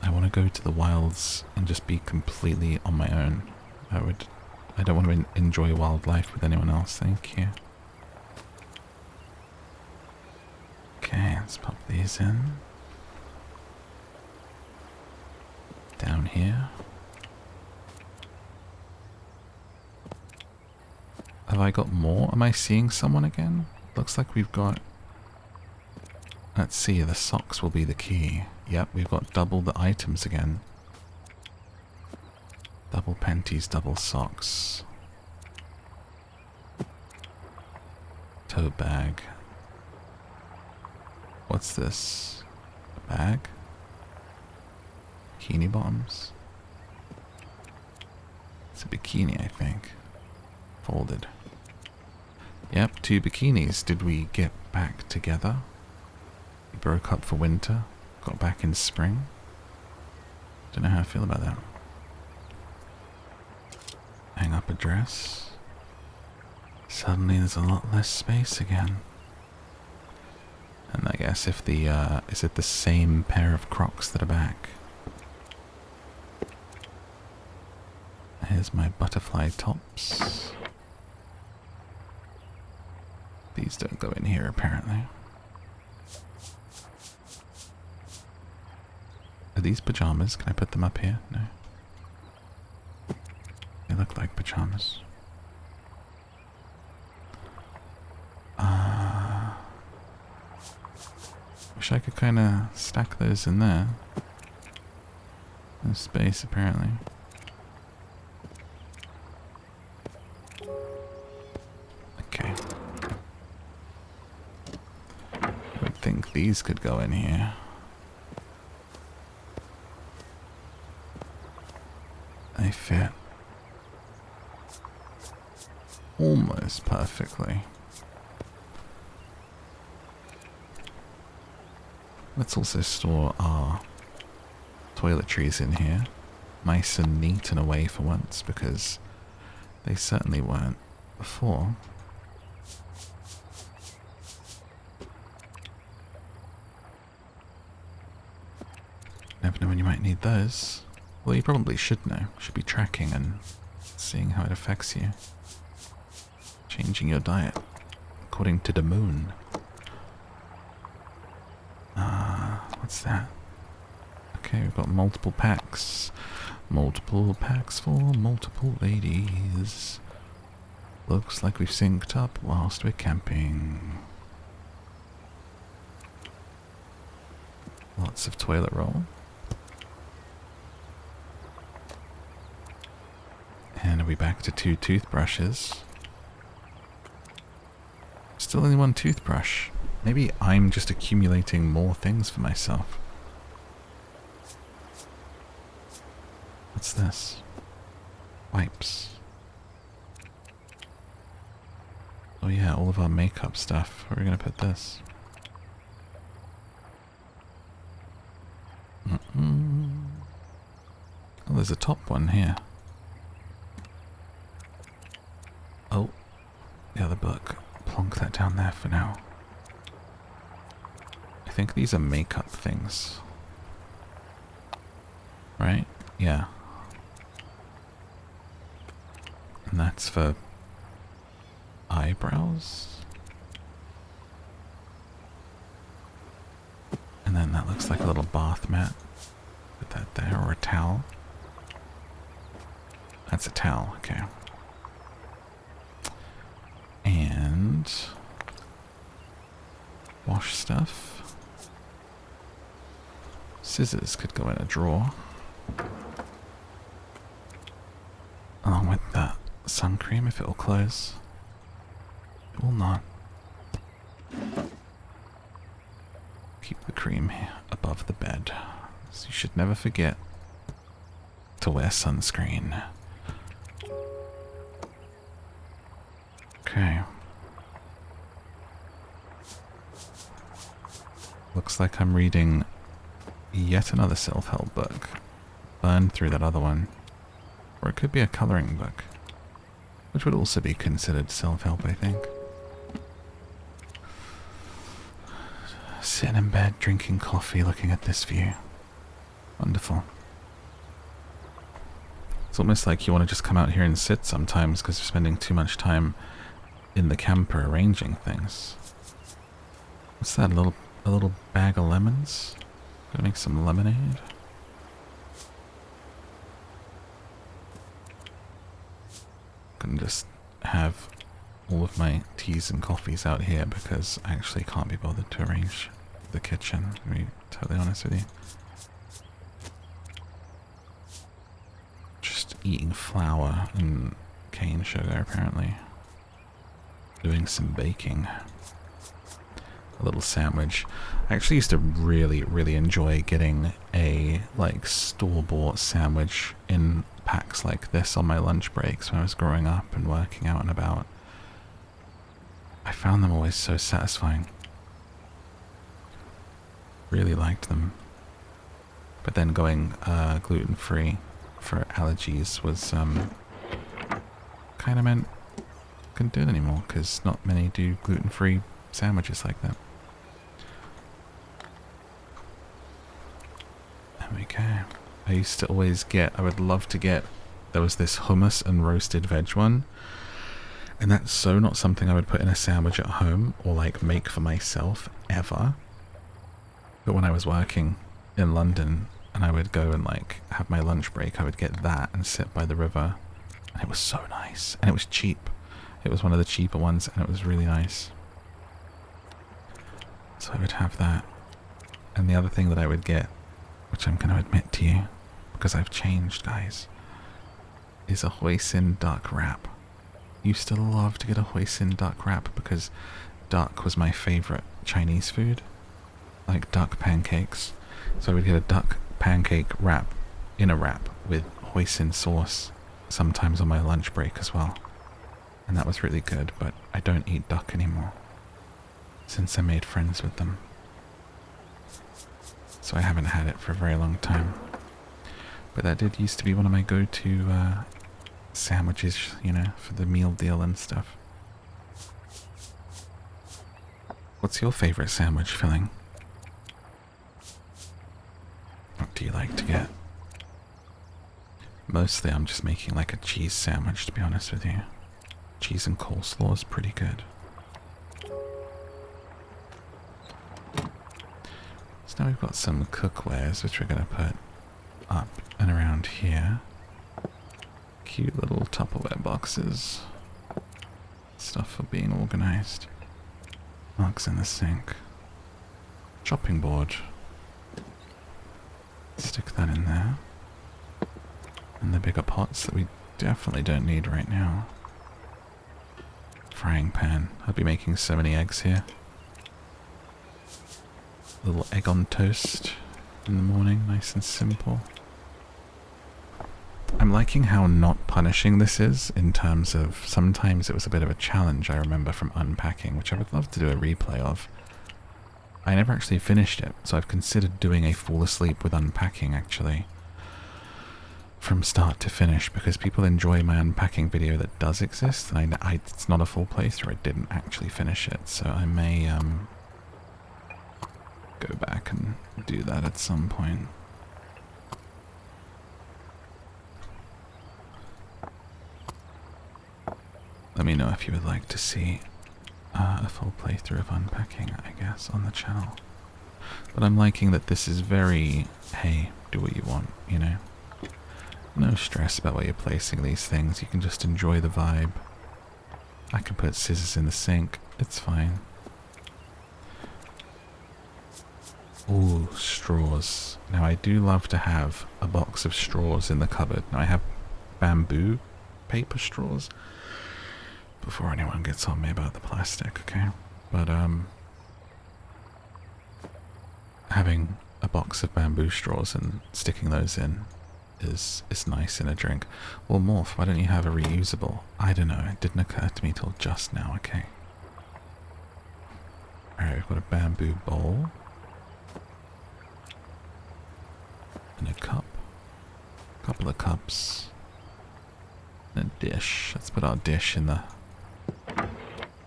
I want to go to the wilds and just be completely on my own. I don't want to enjoy wildlife with anyone else, thank you. Okay, let's pop these in. Down here. Have I got more? Am I seeing someone again? Looks like we've got... Let's see, the socks will be the key. Yep, we've got double the items again. Double panties, double socks. Tote bag. What's this? A bag? Bikini bottoms? It's a bikini, I think. Folded. Yep, 2 bikinis. Did we get back together? We broke up for winter, got back in spring. Don't know how I feel about that. Hang up a dress. Suddenly there's a lot less space again. And I guess if the, is it the same pair of Crocs that are back? Here's my butterfly tops. These don't go in here apparently. Are these pajamas? Can I put them up here? No. They look like pajamas. Wish I could kind of stack those in there. No space apparently. Okay. I would think these could go in here. They fit almost perfectly. Let's also store our toiletries in here, nice and neat and away for once, because they certainly weren't before. Never know when you might need those. Well, you probably should know. Should be tracking and seeing how it affects you. Changing your diet according to the moon. What's that? Okay, we've got multiple packs. Multiple packs for multiple ladies. Looks like we've synced up whilst we're camping. Lots of toilet roll. And are we back to 2 toothbrushes? Still only 1 toothbrush. Maybe I'm just accumulating more things for myself. What's this? Wipes. Oh yeah, all of our makeup stuff. Where are we going to put this? Oh, there's a top one here. Oh, the other book. Plonk that down there for now. I think these are makeup things. Right? Yeah. And that's for eyebrows. And then that looks like a little bath mat. Put that there, or a towel. That's a towel, okay. And wash stuff. Scissors could go in a drawer. Along with that sun cream if it will close. It will not. Keep the cream here above the bed. So you should never forget to wear sunscreen. Okay. Looks like I'm reading yet another self-help book. Burned through that other one. Or it could be a colouring book. Which would also be considered self-help, I think. Sitting in bed, drinking coffee, looking at this view. Wonderful. It's almost like you want to just come out here and sit sometimes because you're spending too much time in the camper arranging things. What's that, a little bag of lemons? Gonna make some lemonade? Gonna just have all of my teas and coffees out here because I actually can't be bothered to arrange the kitchen, to be totally honest with you. Just eating flour and cane sugar apparently. Doing some baking. A little sandwich. I actually used to really enjoy getting a like store-bought sandwich in packs like this on my lunch breaks when I was growing up and working out and about. I found them always so satisfying. Really liked them. But then going gluten-free for allergies was kind of meant couldn't do it anymore because not many do gluten-free sandwiches like that. There we go. I used to always get, I would love to get, there was this hummus and roasted veg one. And that's so not something I would put in a sandwich at home or like make for myself ever. But when I was working in London and I would go and like have my lunch break, I would get that and sit by the river. And it was so nice. And it was cheap. It was one of the cheaper ones and it was really nice. So I would have that. And the other thing that I would get, which I'm going to admit to you, because I've changed, guys, is a hoisin duck wrap. Used to love to get a hoisin duck wrap because duck was my favorite Chinese food. Like duck pancakes. So I would get a duck pancake wrap in a wrap with hoisin sauce sometimes on my lunch break as well. And that was really good, but I don't eat duck anymore since I made friends with them. So I haven't had it for a very long time. But that did used to be one of my go-to sandwiches, you know, for the meal deal and stuff. What's your favorite sandwich filling? What do you like to get? Mostly I'm just making like a cheese sandwich, to be honest with you. Cheese and coleslaw is pretty good. So now we've got some cookwares which we're going to put up and around here. Cute little Tupperware boxes. Stuff for being organized. Mugs in the sink. Chopping board. Stick that in there. And the bigger pots that we definitely don't need right now. Frying pan. I'll be making so many eggs here. Little egg on toast in the morning, nice and simple. I'm liking how not punishing this is in terms of sometimes it was a bit of a challenge I remember from unpacking, which I would love to do a replay of. I never actually finished it, so I've considered doing a fall asleep with unpacking actually. From start to finish, because people enjoy my unpacking video that does exist, and it's not a full playthrough, I didn't actually finish it, so I may go back and do that at some point. Let me know if you would like to see a full playthrough of unpacking, I guess, on the channel. But I'm liking that this is very, hey, do what you want, you know? No stress about where you're placing these things, you can just enjoy the vibe. I can put scissors in the sink, it's fine. Ooh, straws. Now I do love to have a box of straws in the cupboard. Now I have bamboo paper straws. Before anyone gets on me about the plastic, okay? But having a box of bamboo straws and sticking those in is nice in a drink. Well, Morph, why don't you have a reusable? I don't know, it didn't occur to me till just now, okay. Alright, we've got a bamboo bowl. And a cup. A couple of cups. And a dish. Let's put our dish in the...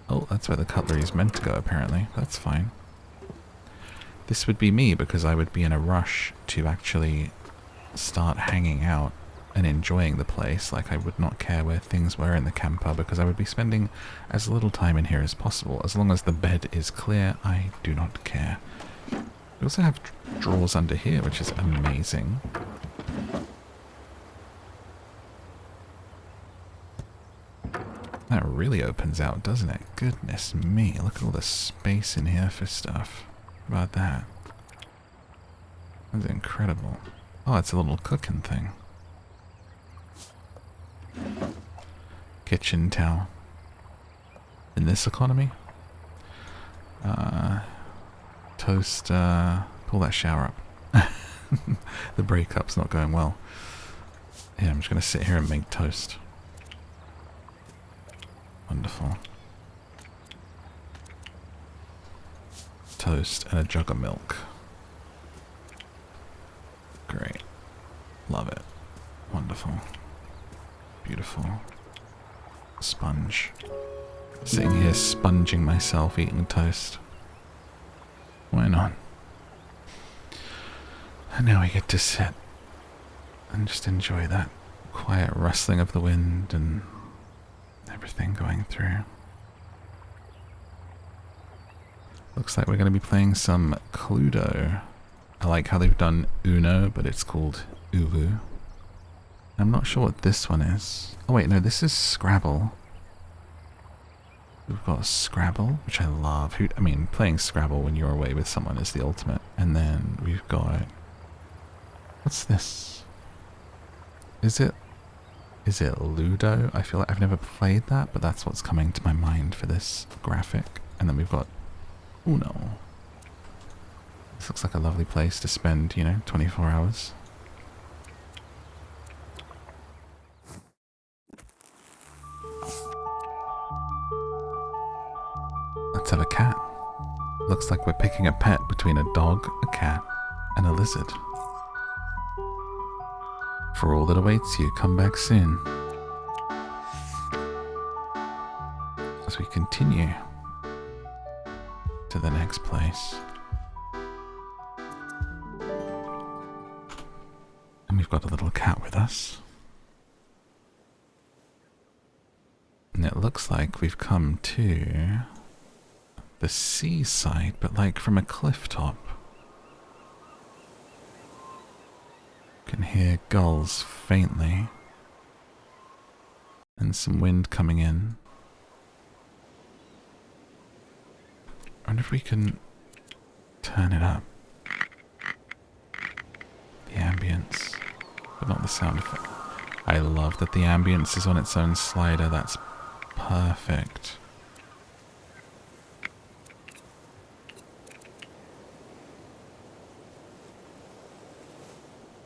Oh, that's where the cutlery is meant to go, apparently. That's fine. This would be me, because I would be in a rush to actually start hanging out and enjoying the place. Like, I would not care where things were in the camper, because I would be spending as little time in here as possible. As long as the bed is clear, I do not care. We also have drawers under here, which is amazing. That really opens out, doesn't it? Goodness me, look at all the space in here for stuff. How about that? That's incredible. Oh, it's a little cooking thing. Kitchen towel. In this economy? Toast, pull that shower up. The breakup's not going well. Yeah, I'm just going to sit here and make toast. Wonderful. Toast and a jug of milk. Great. Love it. Wonderful. Beautiful. Sponge. Sitting here sponging myself eating toast. Why not? And now we get to sit and just enjoy that quiet rustling of the wind and everything going through. Looks like we're going to be playing some Cluedo. I like how they've done Uno, but it's called Uwu. I'm not sure what this one is. Oh wait, no, this is Scrabble. We've got Scrabble, which I love. I mean, playing Scrabble when you're away with someone is the ultimate. And then we've got... What's this? Is it Ludo? I feel like I've never played that, but that's what's coming to my mind for this graphic. And then we've got Uno. This looks like a lovely place to spend, 24 hours. Let's have a cat. Looks like we're picking a pet between a dog, a cat, and a lizard. For all that awaits you, come back soon. As we continue to the next place. And we've got a little cat with us. And it looks like we've come to the seaside, but like from a clifftop. Can hear gulls faintly. And some wind coming in. I wonder if we can turn it up. The ambience, but not the sound effect. I love that the ambience is on its own slider. That's perfect.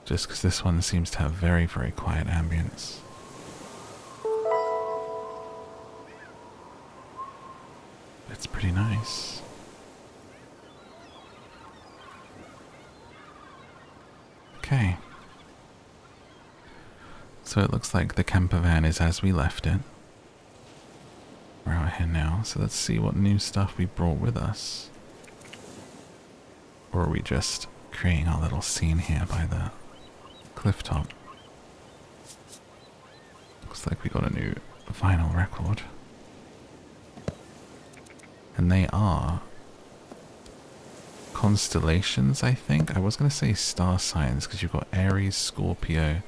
Just because this one seems to have very, very quiet ambience. It's pretty nice. Okay. So it looks like the camper van is as we left it. We're out here now, so let's see what new stuff we brought with us. Or are we just creating our little scene here by the Clifftop? Looks like we got a new vinyl record. And they are constellations, I think. I was going to say star signs because you've got Aries, Scorpio,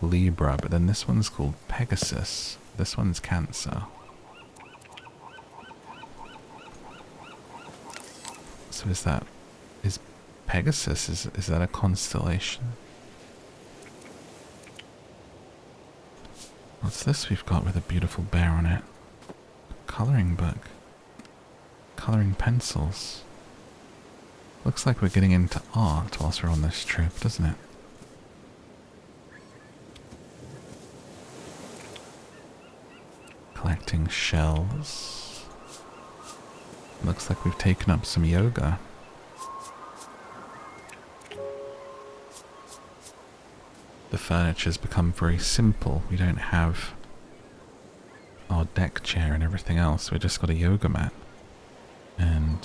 Libra, but then this one's called Pegasus. This one's Cancer. So is Pegasus, is that a constellation? What's this we've got with a beautiful bear on it? Colouring book. Colouring pencils. Looks like we're getting into art whilst we're on this trip, doesn't it? Collecting shells. Looks like we've taken up some yoga. The furniture's become very simple. We don't have our deck chair and everything else. We just got a yoga mat. And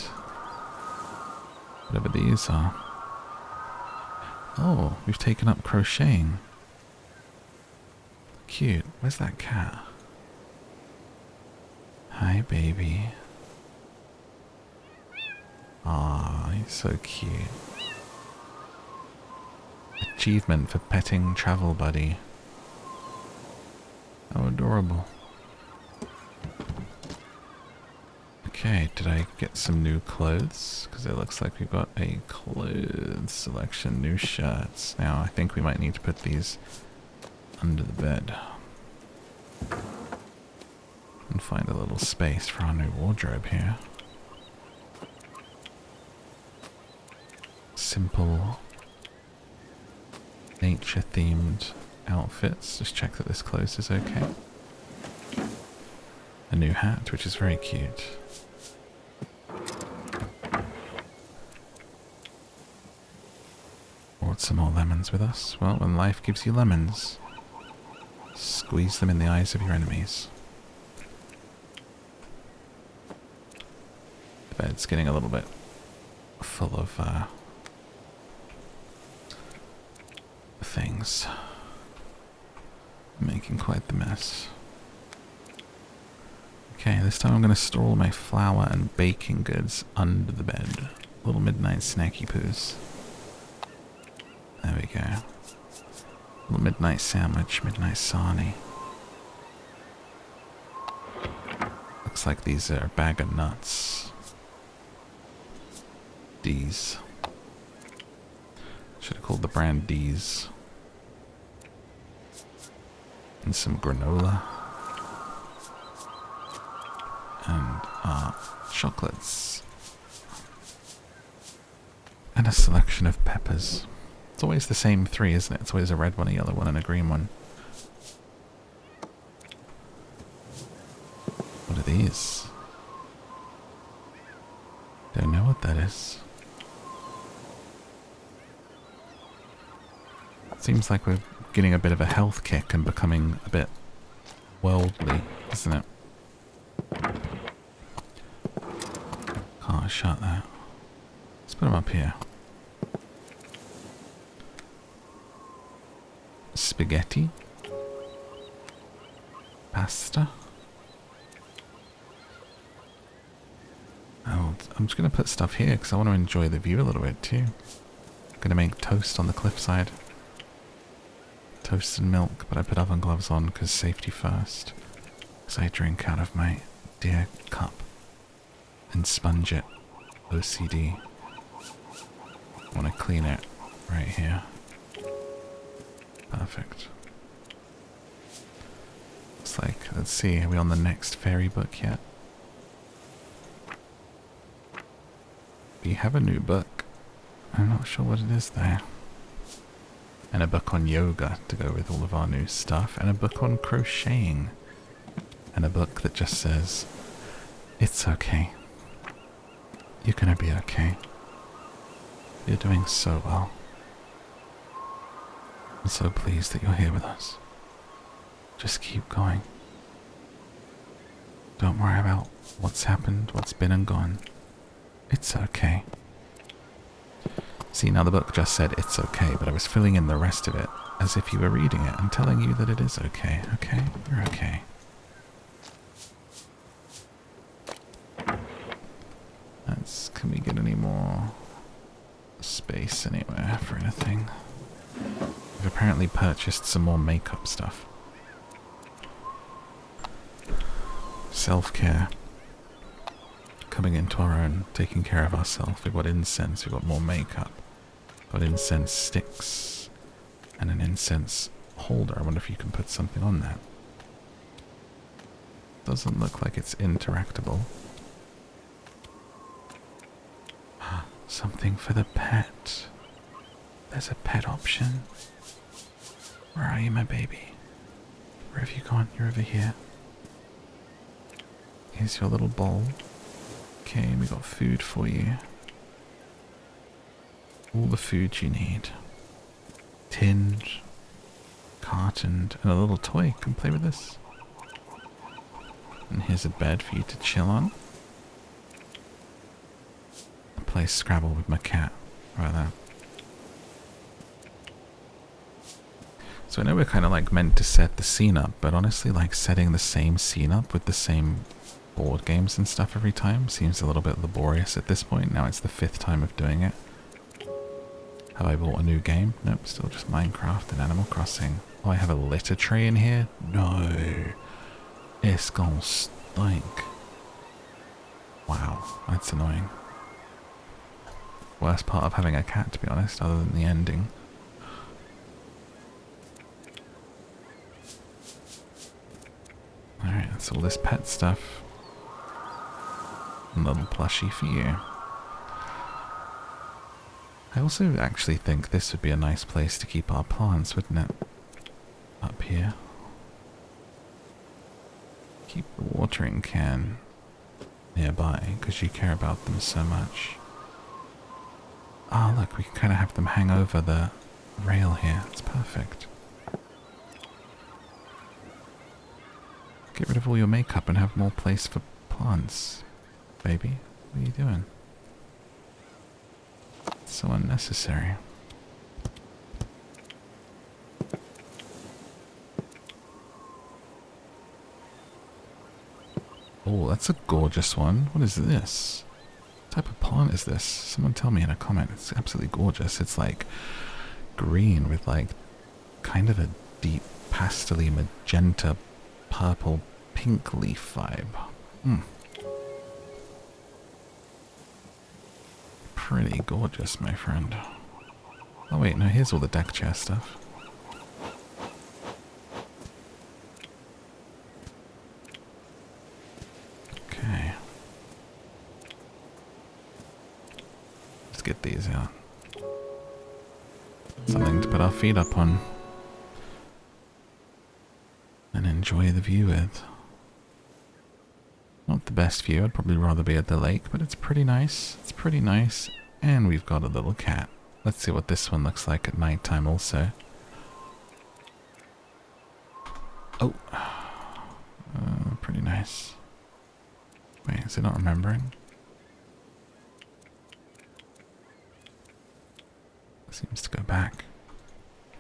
whatever these are. Oh, we've taken up crocheting. Cute. Where's that cat? Hi, baby. Ah, he's so cute. Achievement for petting travel buddy. How adorable. Okay, did I get some new clothes? Because it looks like we've got a clothes selection, new shirts. Now, I think we might need to put these under the bed. And find a little space for our new wardrobe here. Simple, nature-themed outfits. Just check that this clothes is okay. A new hat, which is very cute. Brought some more lemons with us. Well, when life gives you lemons, squeeze them in the eyes of your enemies. The bed's getting a little bit full of things. Making quite the mess. Okay, this time I'm going to store all my flour and baking goods under the bed. Little midnight snacky poos. There we go. Little midnight sandwich, midnight sarnie. Looks like these are a bag of nuts. D's. Should have called the brand D's. And some granola. And chocolates. And a selection of peppers. It's always the same three, isn't it? It's always a red one, a yellow one, and a green one. What are these? Don't know what that is. Seems like we're getting a bit of a health kick and becoming a bit worldly, isn't it? Can't shut that. Let's put them up here. Spaghetti. Pasta. Oh, I'm just going to put stuff here because I want to enjoy the view a little bit too. I'm going to make toast on the cliffside. Toast and milk, but I put oven gloves on because safety first. Because I drink out of my dear cup and sponge it. OCD. I want to clean it right here. Perfect. Looks like, let's see, are we on the next fairy book yet? We have a new book. I'm not sure what it is though. And a book on yoga to go with all of our new stuff. And a book on crocheting. And a book that just says, it's okay. You're gonna be okay. You're doing so well. I'm so pleased that you're here with us. Just keep going. Don't worry about what's happened, what's been and gone. It's okay. See, now the book just said it's okay, but I was filling in the rest of it as if you were reading it and telling you that it is okay. Okay? You're okay. Can we get any more space anywhere for anything? We've apparently purchased some more makeup stuff. Self-care. Coming into our own, taking care of ourselves. We've got incense, we've got more makeup. Got incense sticks and an incense holder. I wonder if you can put something on that. Doesn't look like it's interactable. Something for the pet. There's a pet option. Where are you, my baby? Where have you gone? You're over here. Here's your little bowl. Okay, we got food for you. All the food you need. Tinned, cartoned, and a little toy. Come play with this. And here's a bed for you to chill on. I play Scrabble with my cat. Right there. So I know we're kind of like meant to set the scene up, but honestly like setting the same scene up with the same board games and stuff every time seems a little bit laborious at this point. Now it's the 5th time of doing it. Have I bought a new game? Nope, still just Minecraft and Animal Crossing. Oh, I have a litter tray in here? No. It's gonna stink. Wow, that's annoying. Worst part of having a cat, to be honest, other than the ending. Alright, that's all this pet stuff. A little plushie for you. I also actually think this would be a nice place to keep our plants, wouldn't it? Up here. Keep the watering can nearby, because you care about them so much. Ah, oh, look, we can kind of have them hang over the rail here. It's perfect. Get rid of all your makeup and have more place for plants. Baby, what are you doing? It's so unnecessary. Oh, that's a gorgeous one. What is this? What type of plant is this? Someone tell me in a comment. It's absolutely gorgeous. It's like green with like kind of a deep pastel-y magenta purple pink leaf vibe. Pretty gorgeous, my friend. Oh wait, no, here's all the deck chair stuff. Okay. Let's get these out. Something to put our feet up on. And enjoy the view with. Not the best view, I'd probably rather be at the lake, but it's pretty nice. It's pretty nice. And we've got a little cat. Let's see what this one looks like at night time also. Oh. Pretty nice. Wait, is it not remembering? Seems to go back.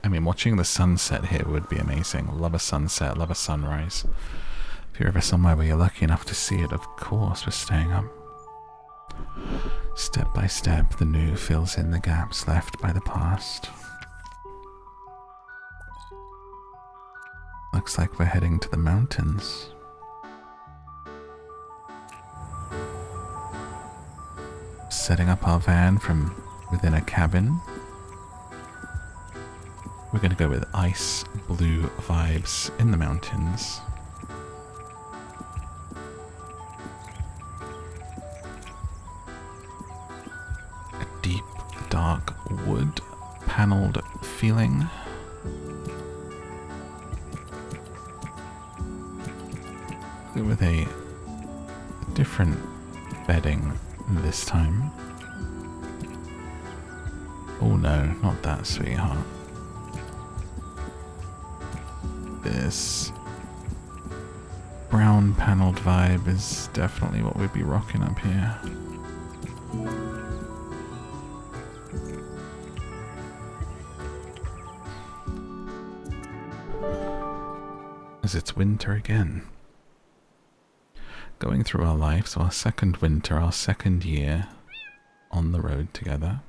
I mean, watching the sunset here would be amazing. Love a sunset, love a sunrise. If you're ever somewhere where you're lucky enough to see it, of course we're staying up. Step by step, the new fills in the gaps left by the past. Looks like we're heading to the mountains. Setting up our van from within a cabin. We're going to go with ice blue vibes in the mountains. A deep, dark wood paneled feeling. With a different bedding this time. Oh no, not that, sweetheart. This brown panelled vibe is definitely what we'd be rocking up here. As it's winter again. Going through our lives, our second winter, our second year on the road together.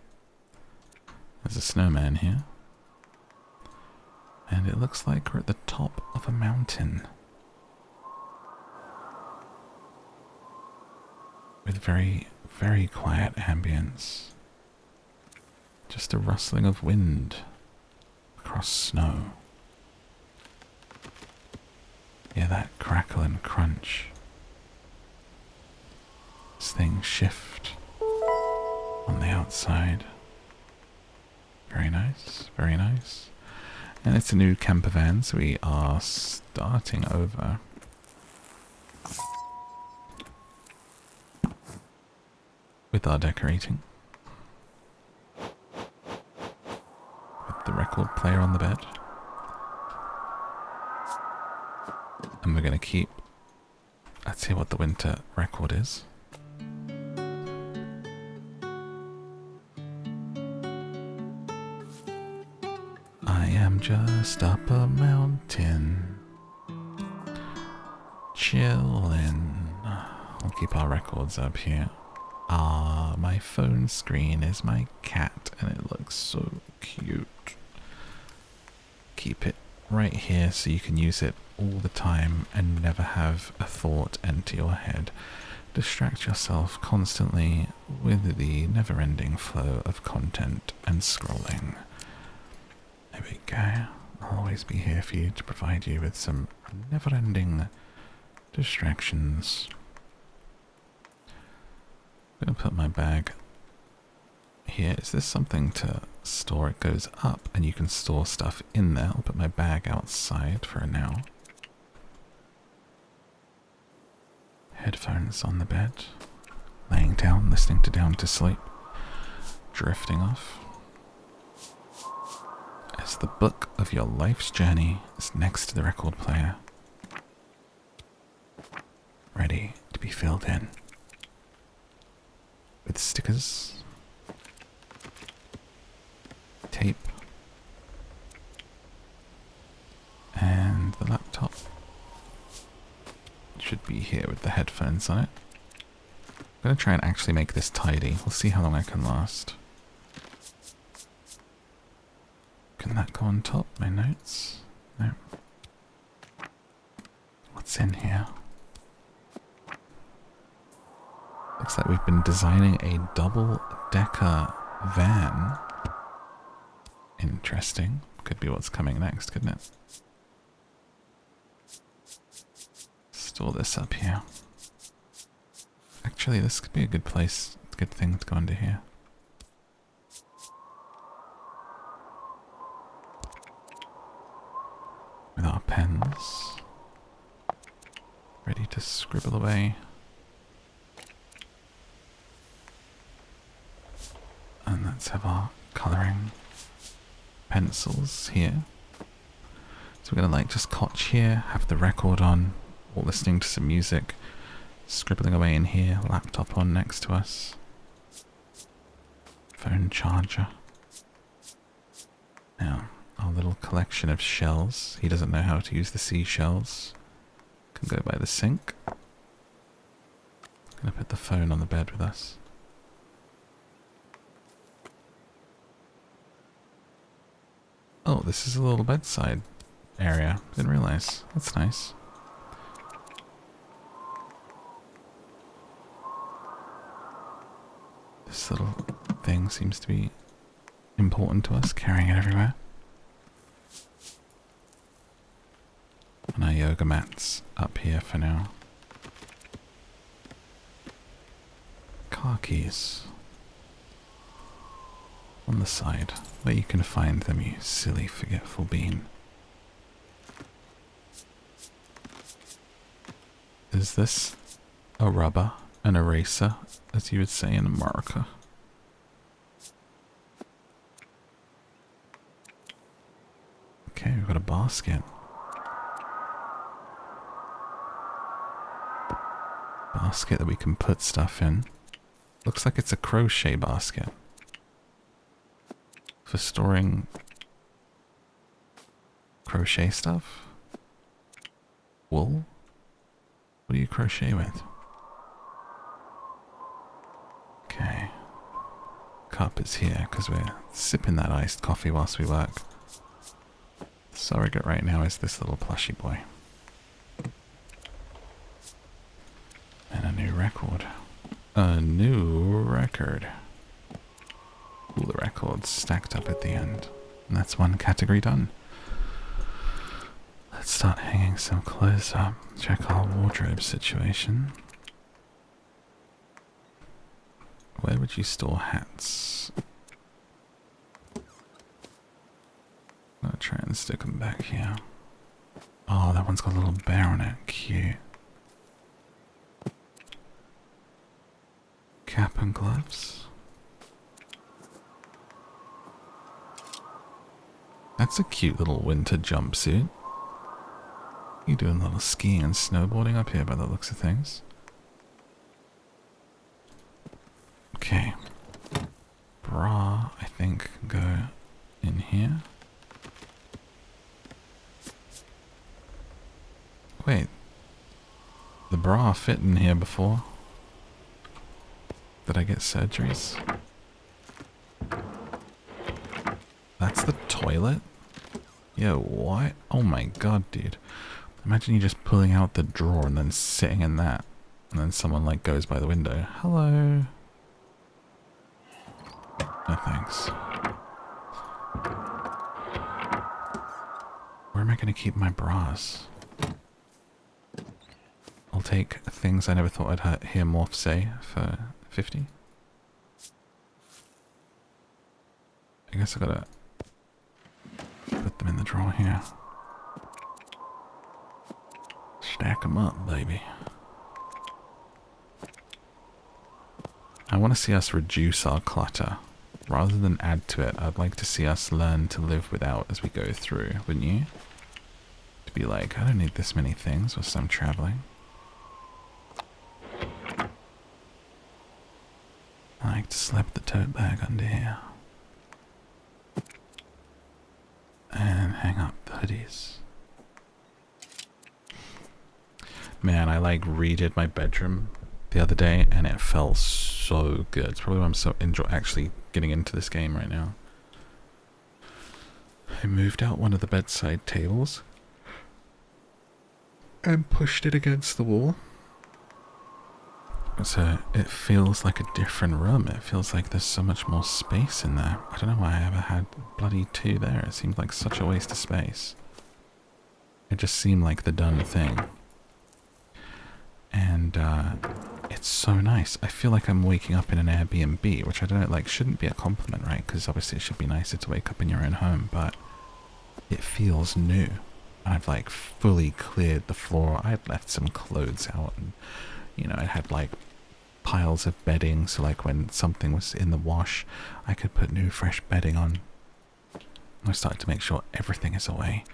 There's a snowman here. And it looks like we're at the top of a mountain. With very, very quiet ambience. Just a rustling of wind across snow. Yeah, that crackle and crunch. As things shift on the outside. Very nice, very nice. And it's a new camper van, so we are starting over. With our decorating. With the record player on the bed. And we're going to keep... Let's see what the winter record is. I am just up a mountain, chillin'. We'll keep our records up here. Ah, my phone screen is my cat, and it looks so cute. Keep it right here so you can use it all the time and never have a thought enter your head. Distract yourself constantly with the never-ending flow of content and scrolling. There we go. I'll always be here for you to provide you with some never-ending distractions. I'm going to put my bag here. Is this something to store? It goes up and you can store stuff in there. I'll put my bag outside for now. Headphones on the bed. Laying down, listening to Down to Sleep. Drifting off. As the book of your life's journey is next to the record player. Ready to be filled in. With stickers, tape, and the laptop should be here with the headphones on it. I'm going to try and actually make this tidy. We'll see how long I can last. Can that go on top? My notes? No. What's in here? Looks like we've been designing a double-decker van. Interesting. Could be what's coming next, couldn't it? Store this up here. Actually, this could be a good place, good thing to go under here. With our pens. Ready to scribble away. And let's have our colouring pencils here. So we're going to like just cotch here, have the record on, or listening to some music, scribbling away in here, laptop on next to us, phone charger. Now, our little collection of shells. He doesn't know how to use the seashells. Can go by the sink. Gonna put the phone on the bed with us. Oh, this is a little bedside area. Didn't realize. That's nice. This little thing seems to be important to us, carrying it everywhere. And our yoga mats up here for now. Car keys. On the side, where you can find them, you silly forgetful bean. Is this a rubber, an eraser, as you would say in America? Okay, we've got a basket. Basket that we can put stuff in. Looks like it's a crochet basket. For storing crochet stuff? Wool? What do you crochet with? Okay. Cup is here because we're sipping that iced coffee whilst we work. The surrogate right now is this little plushy boy. And a new record. A new record. cooler records stacked up at the end. And that's one category done. Let's start hanging some clothes up. Check our wardrobe situation. Where would you store hats? I'm gonna try and stick them back here. Oh, that one's got a little bear on it. Cute. Cap and gloves. That's a cute little winter jumpsuit. You doing a little skiing and snowboarding up here by the looks of things. Okay. Bra, I think, can go in here. Wait. The bra fit in here before. Did I get surgeries? That's the toilet? Yo, what? Oh my god, dude. Imagine you just pulling out the drawer and then sitting in that. And then someone like goes by the window. Hello. No thanks. Where am I going to keep my bras? I'll take things I never thought I'd hear Morph say for 50. I guess I gotta put them in the drawer here. Stack them up, baby. I want to see us reduce our clutter. Rather than add to it, I'd like to see us learn to live without as we go through, wouldn't you? To be like, I don't need this many things whilst I'm traveling. I like to slip the tote bag under here. And hang up the hoodies. Man, I like redid my bedroom the other day and it felt so good. It's probably why I'm so actually getting into this game right now. I moved out one of the bedside tables and pushed it against the wall. So it feels like a different room. It feels like there's so much more space in there. I don't know why I ever had bloody two there. It seemed like such a waste of space. It just seemed like the done thing. And it's so nice. I feel like I'm waking up in an Airbnb, which I don't know, like, shouldn't be a compliment, right? Because obviously it should be nicer to wake up in your own home, but it feels new. I've like fully cleared the floor. I had left some clothes out and, you know, I had like piles of bedding, so like when something was in the wash, I could put new fresh bedding on. I started to make sure everything is away.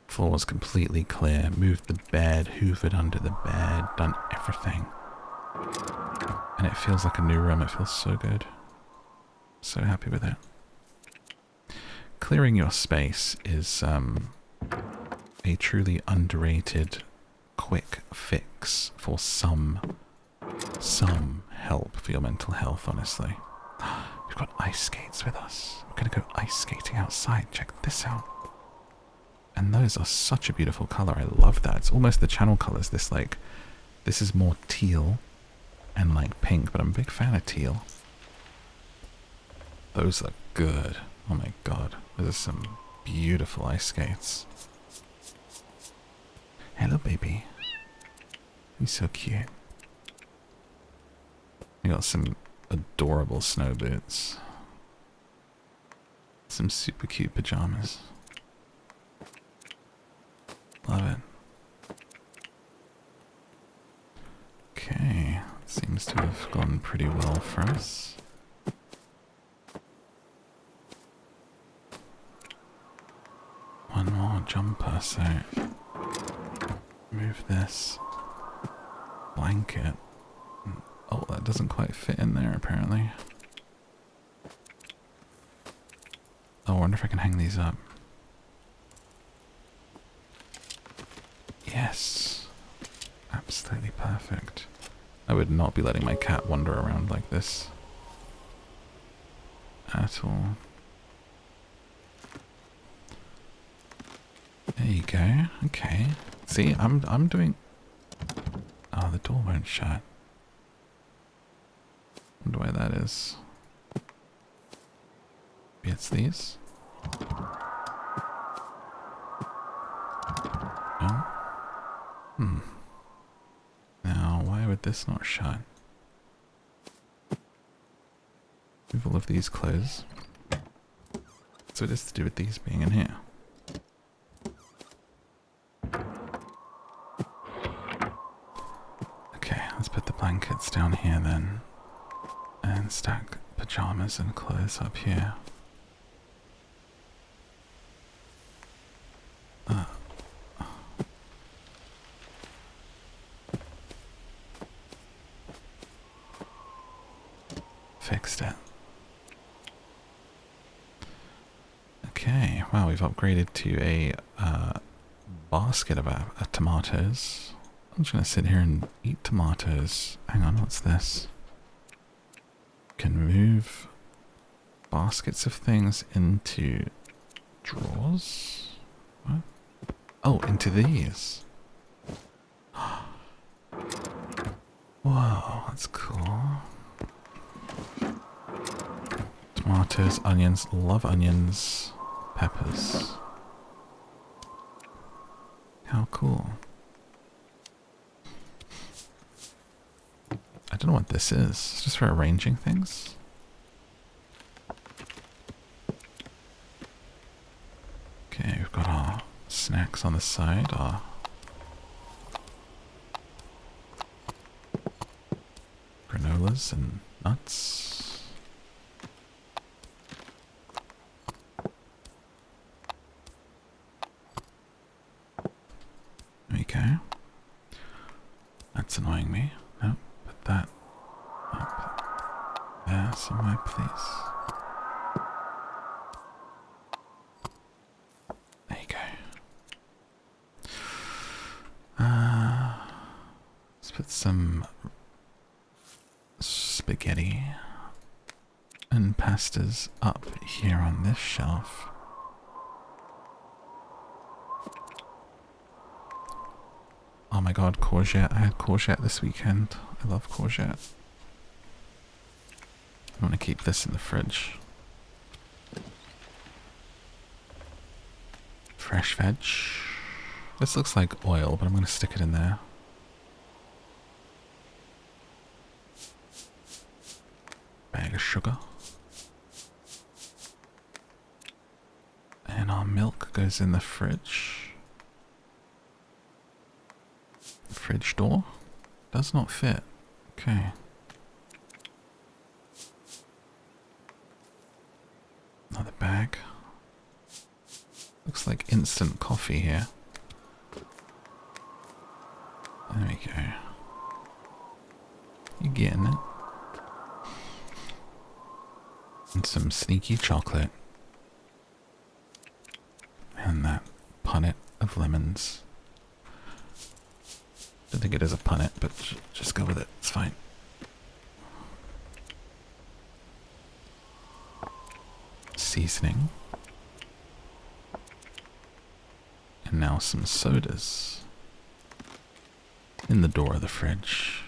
Floor was completely clear, moved the bed, hoovered under the bed, done everything. And it feels like a new room. It feels so good. So happy with it. Clearing your space is a truly underrated quick fix for some help for your mental health, honestly. We've got ice skates with us. We're going to go ice skating outside. Check this out. And those are such a beautiful color. I love that. It's almost the channel colors. This is more teal and like pink, but I'm a big fan of teal. Those look good. Oh my god. Those are some beautiful ice skates. Hello, baby. You're so cute. You got some adorable snow boots. Some super cute pajamas. Love it. Okay, seems to have gone pretty well for us. One more jumper, so move this blanket. Oh, that doesn't quite fit in there apparently. Oh, I wonder if I can hang these up. Yes. Absolutely perfect. I would not be letting my cat wander around like this at all. There you go. Okay. See, I'm doing... Oh, the door won't shut. Wonder why that is. Maybe it's these? No? Now, why would this not shut? Move all of these close. So it is to do with these being in here. Okay, let's put the blankets down here then. And stack pajamas and clothes up here. Fixed it. Okay, wow, we've upgraded to a basket of tomatoes. I'm just gonna sit here and eat tomatoes. Hang on, what's this? Can move baskets of things into drawers? What? Oh, into these. Whoa, that's cool. Tomatoes, onions, love onions, peppers. How cool. I don't know what this is. It's just for arranging things. Okay, we've got our snacks on the side, our granolas and nuts. There we go. That's annoying me. No, put that up there somewhere, please. There you go. Let's put some spaghetti and pastas up here on this shelf. Oh my god, courgette. I had courgette this weekend. I love courgette. I want to keep this in the fridge. Fresh veg. This looks like oil, but I'm going to stick it in there. Bag of sugar. And our milk goes in the fridge. Fridge door does not fit. Okay. Another bag. Looks like instant coffee here. There we go. You getting it? And some sneaky chocolate. And that punnet of lemons. Don't think it is a punnet, but just go with it. It's fine. Seasoning. And now some sodas. In the door of the fridge.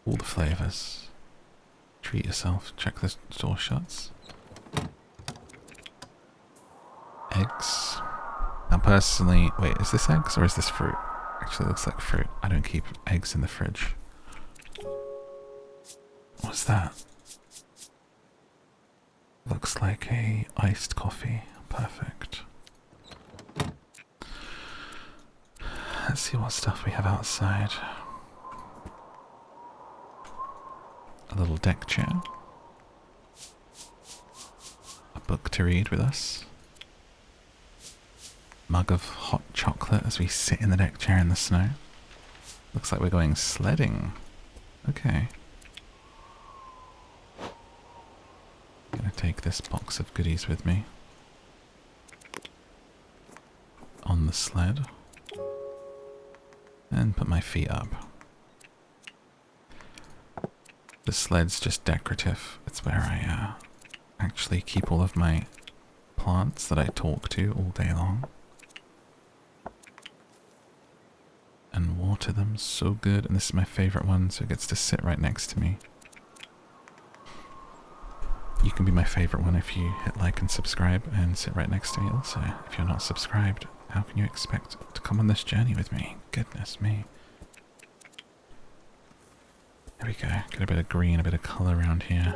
All the flavors. Treat yourself. Check the door shuts. Eggs. Now personally, wait, is this eggs or is this fruit? Actually, it looks like fruit. I don't keep eggs in the fridge. What's that? Looks like a iced coffee. Perfect. Let's see what stuff we have outside. A little deck chair. A book to read with us. Mug of hot chocolate as we sit in the deck chair in the snow. Looks like we're going sledding. Okay. I'm gonna take this box of goodies with me. On the sled. And put my feet up. The sled's just decorative. It's where I actually keep all of my plants that I talk to all day long. And water them so good. And this is my favorite one, so it gets to sit right next to me. can be my favorite one if you hit like and subscribe and sit right next to me also. If you're not subscribed, how can you expect to come on this journey with me? Goodness me. There we go. Get a bit of green, a bit of colour around here.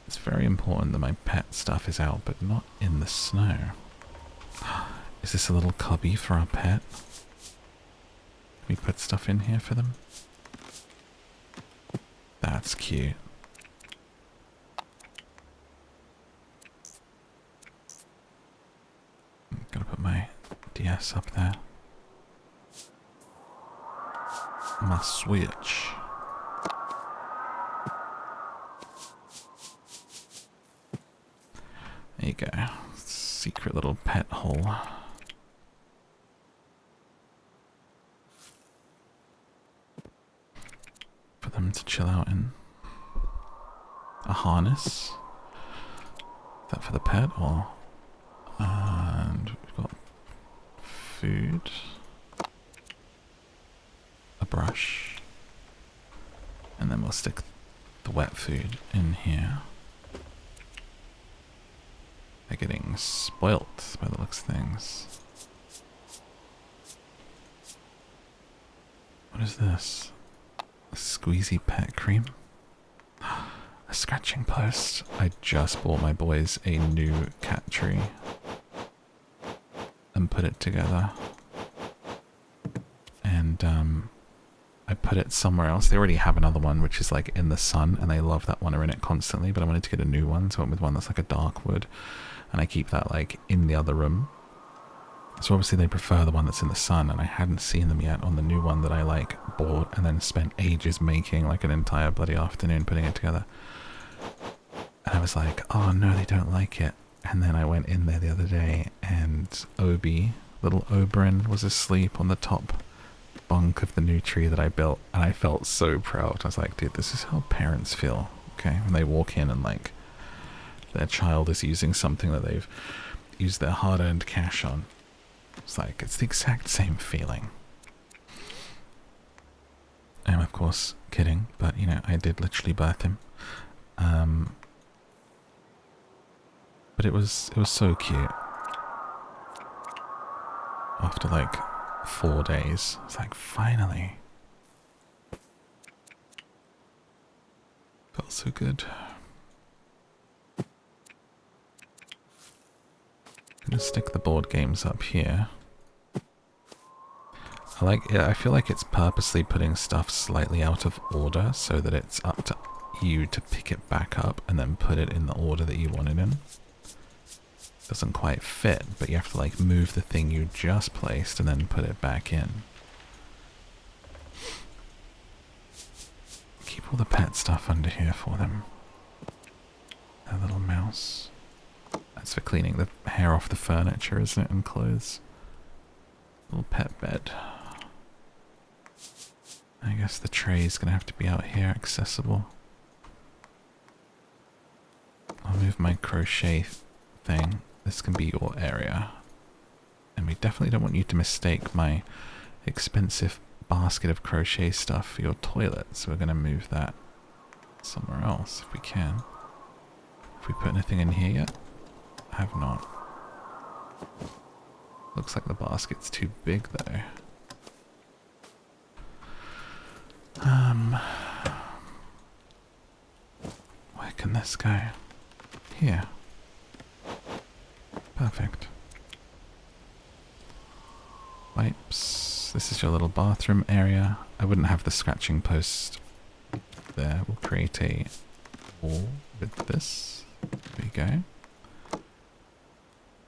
It's very important that my pet stuff is out, but not in the snow. Is this a little cubby for our pet? Can we put stuff in here for them? That's cute. I'm gonna put my DS up there. My Switch. There you go. Secret little pet hole. For them to chill out in. A harness. Is that for the pet or? And we've got food. A brush. And then we'll stick the wet food in here. They're getting spoilt by the looks of things. What is this? A squeezy pet cream? A scratching post. I just bought my boys a new cat tree and put it together. And I put it somewhere else. They already have another one which is like in the sun and they love that one, are in it constantly, but I wanted to get a new one, so I went with one that's like a dark wood. And I keep that like in the other room. So obviously they prefer the one that's in the sun, and I hadn't seen them yet on the new one that I like bought and then spent ages making, like an entire bloody afternoon putting it together. And I was like, oh no, they don't like it. And then I went in there the other day and Obi, little Oberon, was asleep on the top bunk of the new tree that I built, and I felt so proud. I was like, dude, this is how parents feel, okay? When they walk in and like their child is using something that they've used their hard-earned cash on. It's like, it's the exact same feeling. I'm of course kidding, but you know, I did literally birth him. But it was so cute. After like 4 days, it's like, finally. Felt so good. I'm gonna stick the board games up here. I feel like it's purposely putting stuff slightly out of order so that it's up to you to pick it back up and then put it in the order that you want it in. Doesn't quite fit, but you have to like move the thing you just placed and then put it back in. Keep all the pet stuff under here for them. A little mouse. That's for cleaning the hair off the furniture, isn't it, and clothes. Little pet bed. I guess the tray's gonna have to be out here, accessible. I'll move my crochet thing. This can be your area. And we definitely don't want you to mistake my expensive basket of crochet stuff for your toilet, so we're gonna move that somewhere else if we can. Have we put anything in here yet? Have not. Looks like the basket's too big though. Where can this go? Here. Perfect. Wipes. This is your little bathroom area. I wouldn't have the scratching post there. We'll create a wall with this. There we go.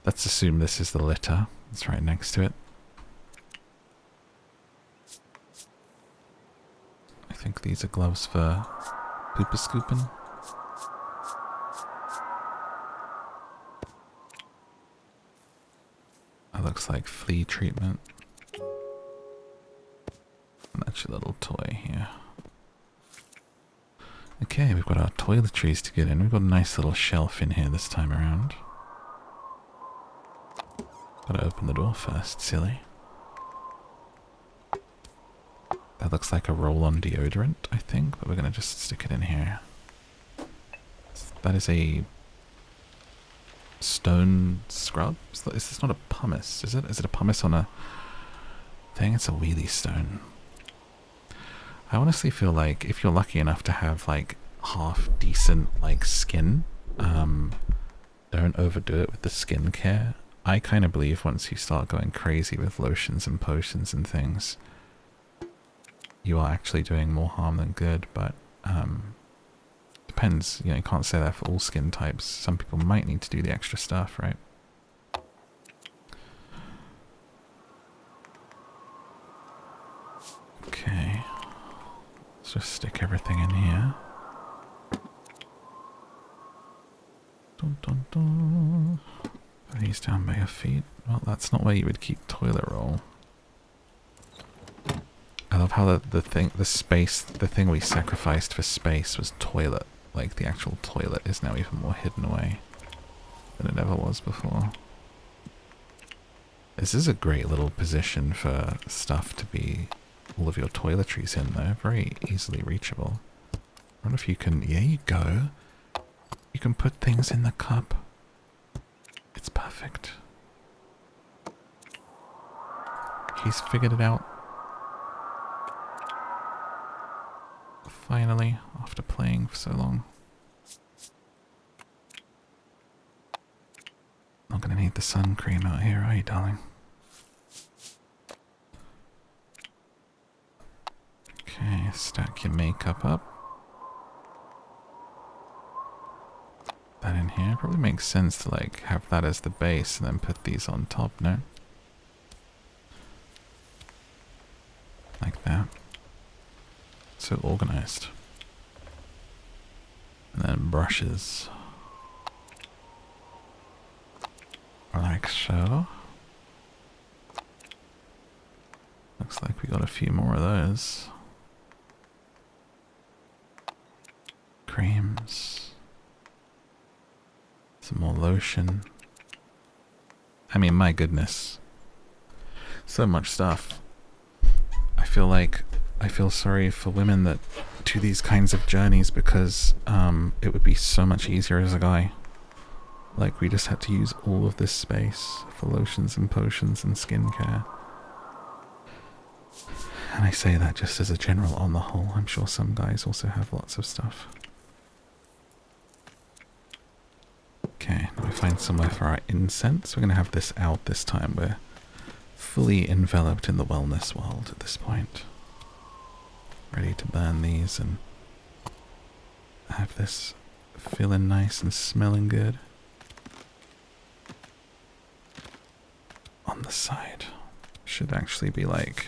Let's assume this is the litter. It's right next to it. I think these are gloves for pooper scooping. That looks like flea treatment. And that's your little toy here. Okay, we've got our toiletries to get in. We've got a nice little shelf in here this time around. Gotta open the door first, silly. That looks like a roll-on deodorant, I think, but we're going to just stick it in here. That is a stone scrub? Is this not a pumice, is it? Is it a pumice on a thing? It's a wheelie stone. I honestly feel like if you're lucky enough to have like half decent like skin, don't overdo it with the skincare. I kind of believe once you start going crazy with lotions and potions and things, you are actually doing more harm than good, but depends, you know, you can't say that for all skin types. Some people might need to do the extra stuff, right? Okay, let's just stick everything in here. Dun, dun, dun. Put these down by your feet. Well, that's not where you would keep toilet roll. I love how the thing we sacrificed for space was toilet. Like the actual toilet is now even more hidden away than it ever was before. This is a great little position for stuff to be all of your toiletries in though. Very easily reachable. I wonder if you can, yeah, you go. You can put things in the cup. It's perfect. He's figured it out. Finally, after playing for so long. Not gonna need the sun cream out here, are you, darling? Okay, stack your makeup up. That in here probably makes sense to like have that as the base and then put these on top, no? Like that. So organized. And then brushes. Like so. Looks like we got a few more of those. Creams. Some more lotion. I mean, my goodness. So much stuff. I feel sorry for women that do these kinds of journeys because it would be so much easier as a guy. Like, we just had to use all of this space for lotions and potions and skincare. And I say that just as a general on the whole. I'm sure some guys also have lots of stuff. Okay, now we find somewhere for our incense. We're going to have this out this time. We're fully enveloped in the wellness world at this point. Ready to burn these and have this feeling nice and smelling good. On the side. Should actually be like...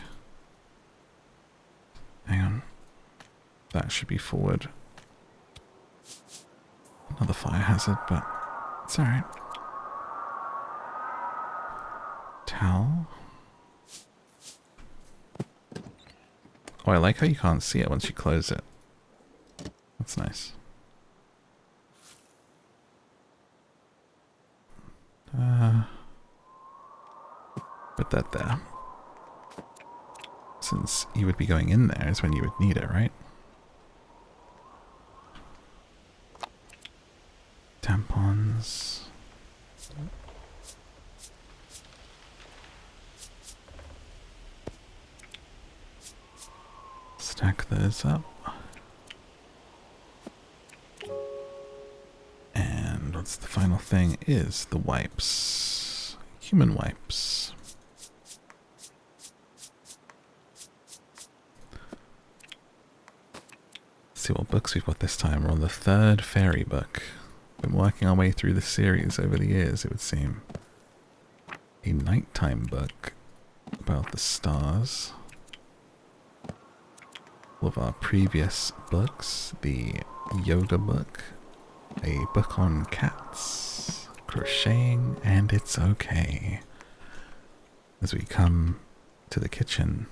Hang on. That should be forward. Another fire hazard, but it's alright. Towel. Oh, I like how you can't see it once you close it. That's nice. Put that there. Since you would be going in there is when you would need it, right? Tampons. Stack those up. And what's the final thing is the wipes. Human wipes. Let's see what books we've got this time. We're on the third fairy book. Been working our way through the series over the years, it would seem. A nighttime book about the stars. All of our previous books, the yoga book, a book on cats, crocheting, and it's okay. As we come to the kitchen,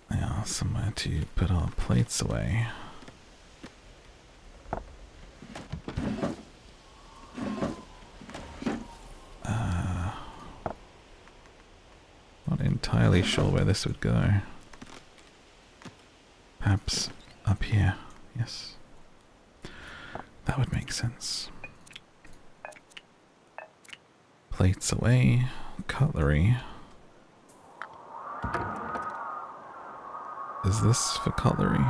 yeah, somewhere to put our plates away. Not entirely entirely sure where this would go. Perhaps up here. Yes. That would make sense. Plates away. Cutlery. Is this for cutlery?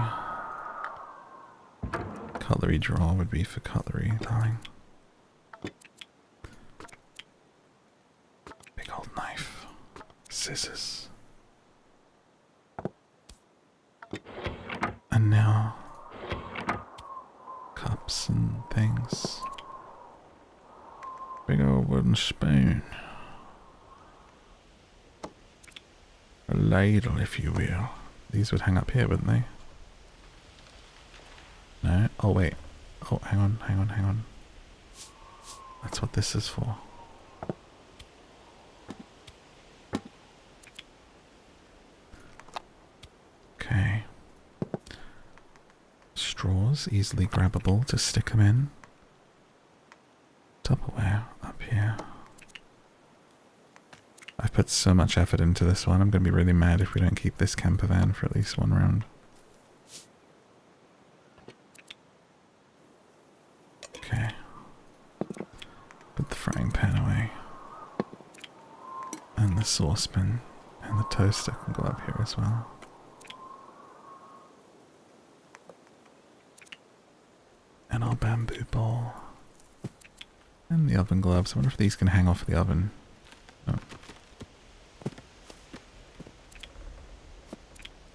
Cutlery drawer would be for cutlery, darling. Big old knife. Scissors. And now cups and things. Big old wooden spoon. A ladle, if you will. These would hang up here, wouldn't they? No? Oh, wait. Oh, hang on, hang on, hang on. That's what this is for. Okay. Straws, easily grabbable to stick them in. Tupperware up here. I've put so much effort into this one, I'm going to be really mad if we don't keep this camper van for at least one round. Okay. Put the frying pan away. And the saucepan and the toaster can go up here as well. And our bamboo bowl. And the oven gloves. I wonder if these can hang off the oven. Oh.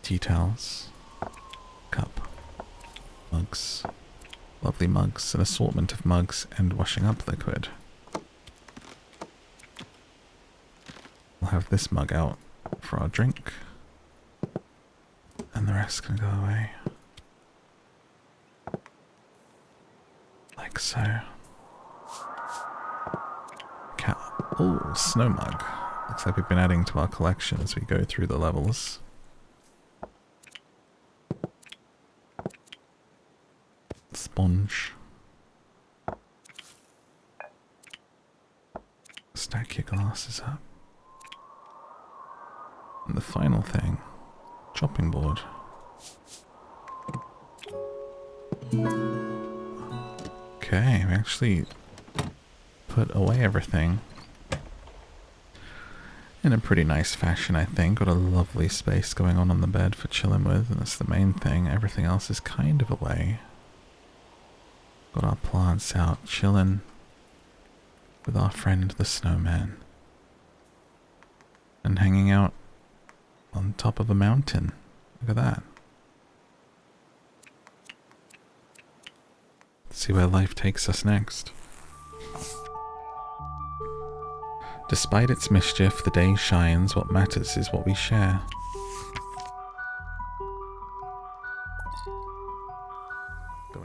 Tea towels. Cup. Mugs. Lovely mugs. An assortment of mugs and washing up liquid. We'll have this mug out for our drink. And the rest can go away. Like so. Cat. Oh, snow mug. Looks like we've been adding to our collection as we go through the levels. Sponge. Stack your glasses up. And the final thing, chopping board. Okay, we actually put away everything in a pretty nice fashion, I think. Got a lovely space going on the bed for chilling with, and that's the main thing. Everything else is kind of away. Got our plants out chilling with our friend the snowman. And hanging out on top of a mountain. Look at that. Let's see where life takes us next. Despite its mischief, the day shines. What matters is what we share.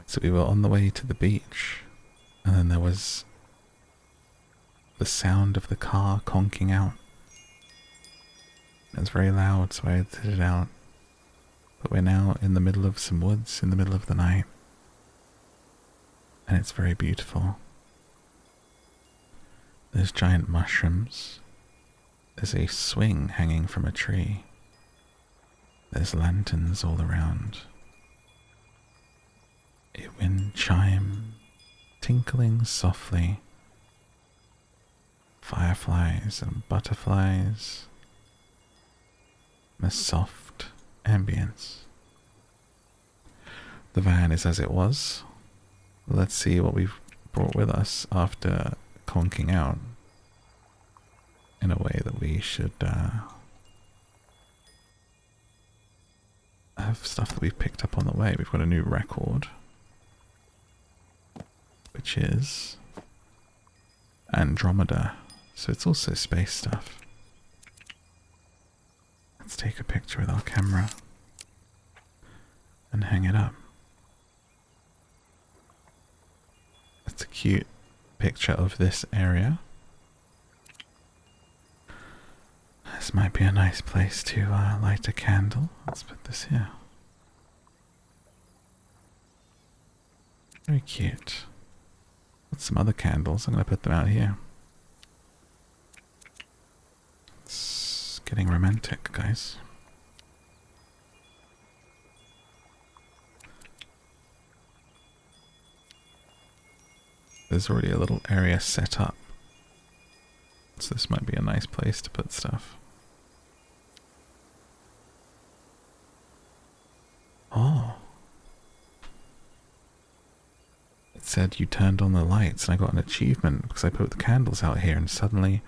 So we were on the way to the beach, and then there was the sound of the car conking out. It was very loud, so I edited it out. But we're now in the middle of some woods in the middle of the night. And it's very beautiful. There's giant mushrooms. There's a swing hanging from a tree. There's lanterns all around. A wind chime tinkling softly. Fireflies and butterflies. A soft ambience. The van is as it was. Let's see what we've brought with us after conking out in a way that we should have stuff that we've picked up on the way. We've got a new record, which is Andromeda, so it's also space stuff. Let's take a picture with our camera and hang it up. It's a cute picture of this area. This might be a nice place to light a candle. Let's put this here. Very cute. Got some other candles. I'm going to put them out here. Let's Getting romantic, guys. There's already a little area set up, so this might be a nice place to put stuff. Oh. It said you turned on the lights and I got an achievement because I put the candles out here and suddenly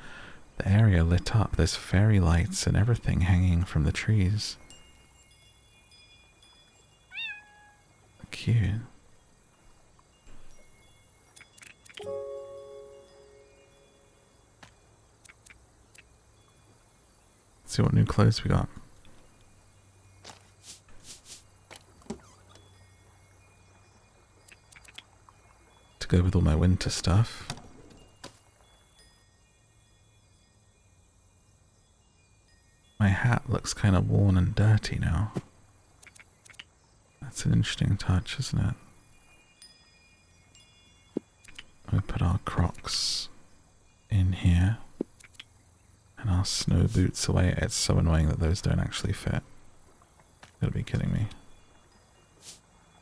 the area lit up. There's fairy lights and everything hanging from the trees. Cute. Let's see what new clothes we got. To go with all my winter stuff. My hat looks kind of worn and dirty now. That's an interesting touch, isn't it? We put our Crocs in here. And our snow boots away. It's so annoying that those don't actually fit. You gotta be kidding me.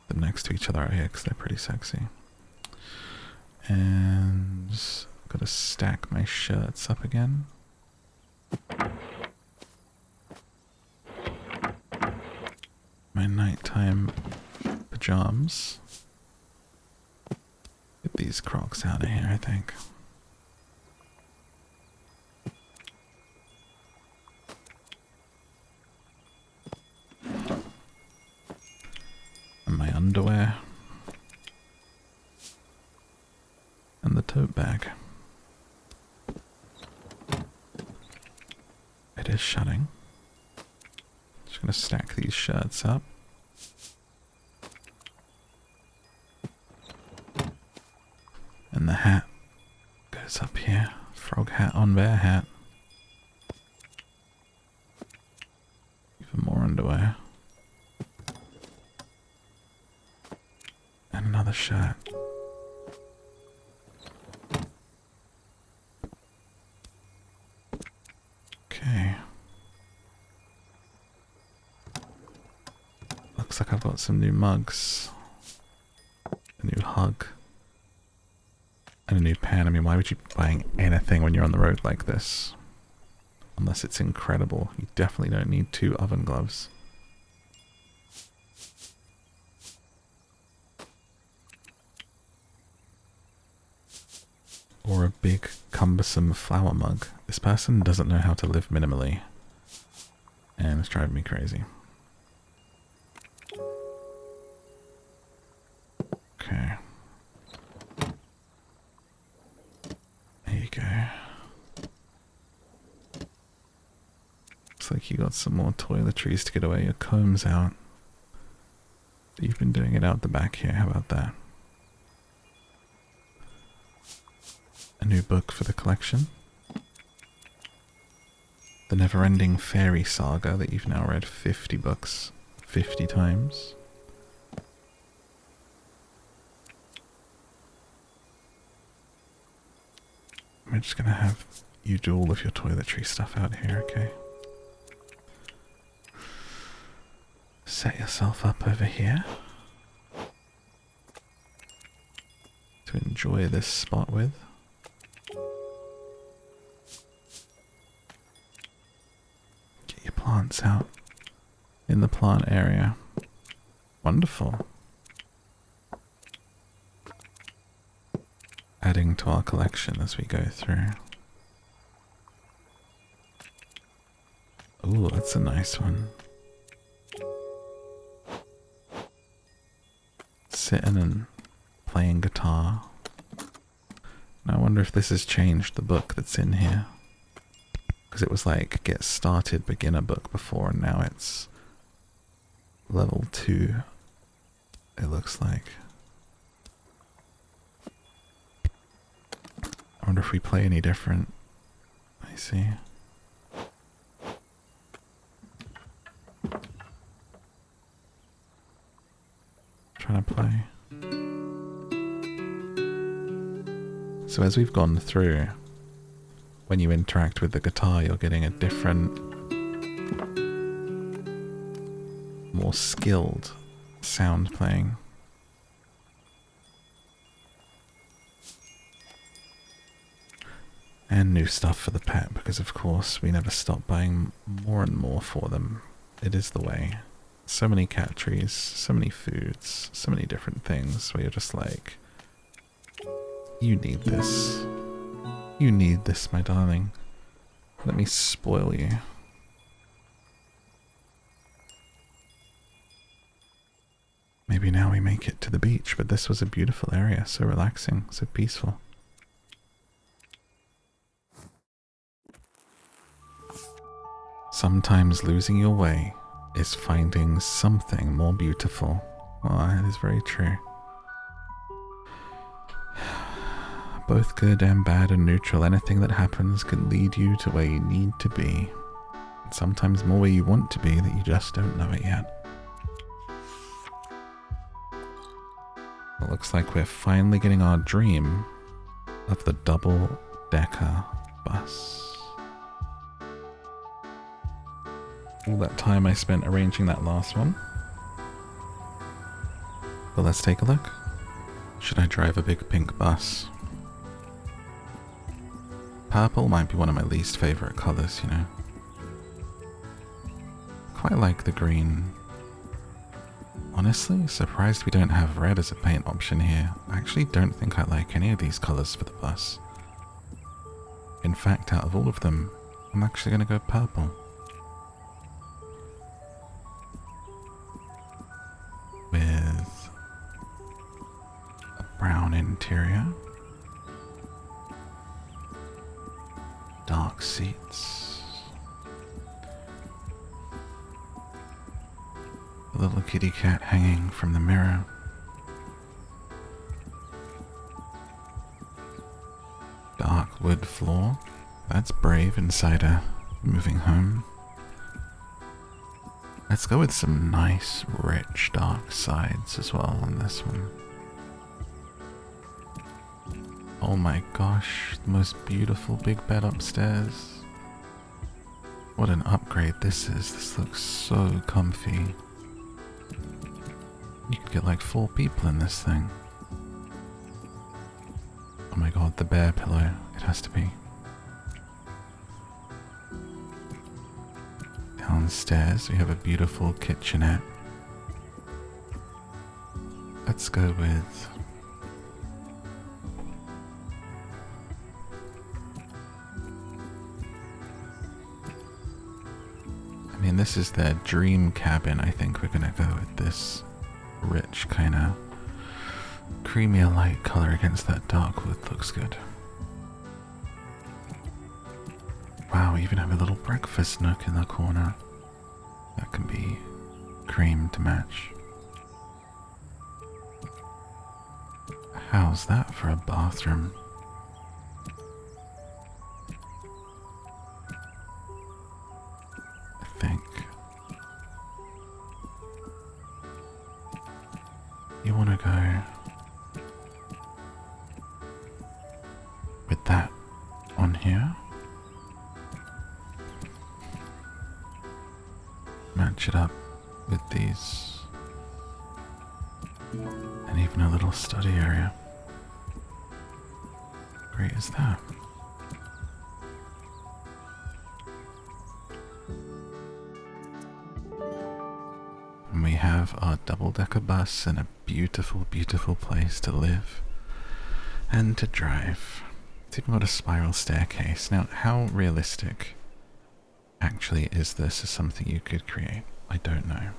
Them next to each other out here because they're pretty sexy. And gotta stack my shirts up again. My nighttime pajamas. Get these Crocs out of here, I think. And my underwear. And the tote bag. It is shutting. Just gonna stack these shirts up. And the hat goes up here. Frog hat on bear hat. Even more underwear. And another shirt. Okay. Looks like I've got some new mugs. A new hug. And a new pen. I mean, why would you be buying anything when you're on the road like this? Unless it's incredible. You definitely don't need 2 oven gloves. Or a big, cumbersome flower mug. This person doesn't know how to live minimally. And it's driving me crazy. Okay. There you go. Looks like you got some more toiletries to get away your combs out. You've been doing it out the back here. How about that? A new book for the collection. The never-ending fairy saga that you've now read 50 books 50 times. I'm just gonna have you do all of your toiletry stuff out here, okay? Set yourself up over here to enjoy this spot with. Get your plants out in the plant area. Wonderful. Adding to our collection as we go through. Ooh, that's a nice one. Sitting and playing guitar. And I wonder if this has changed the book that's in here. Because it was like get started beginner book before, and now it's level 2. It looks like. I wonder if we play any different. I see. Trying to play. So as we've gone through, when you interact with the guitar, you're getting a different more skilled sound playing. And new stuff for the pet, because of course we never stop buying more and more for them. It is the way. So many cat trees, so many foods, so many different things where you're just like, you need this. You need this, my darling. Let me spoil you. Maybe now we make it to the beach, but this was a beautiful area, so relaxing, so peaceful. Sometimes losing your way is finding something more beautiful. Well, that is very true. Both good and bad and neutral, anything that happens can lead you to where you need to be. And sometimes more where you want to be that you just don't know it yet. It looks like we're finally getting our dream of the double-decker bus. All that time I spent arranging that last one. But let's take a look. Should I drive a big pink bus? Purple might be one of my least favorite colors, you know. Quite like the green. Honestly, surprised we don't have red as a paint option here. I actually don't think I like any of these colors for the bus. In fact, out of all of them, I'm actually going to go purple. With a brown interior, dark seats, a little kitty cat hanging from the mirror, dark wood floor. That's brave inside a moving home. Let's go with some nice, rich, dark sides as well on this one. Oh my gosh, the most beautiful big bed upstairs. What an upgrade this is. This looks so comfy. You could get like 4 people in this thing. Oh my god, the bear pillow. It has to be. Downstairs we have a beautiful kitchenette. Let's go with I mean, this is their dream cabin. I think we're gonna go with this rich kind of creamier light color against that dark wood. Looks good. Wow, we even have a little breakfast nook in the corner. That can be cream to match. How's that for a bathroom? I think you want to go with that on here. Match it up with these, and even a little study area. Great as that. And we have our double-decker bus and a beautiful, beautiful place to live and to drive. It's even got a spiral staircase. Now, how realistic actually is this as something you could create? I don't know.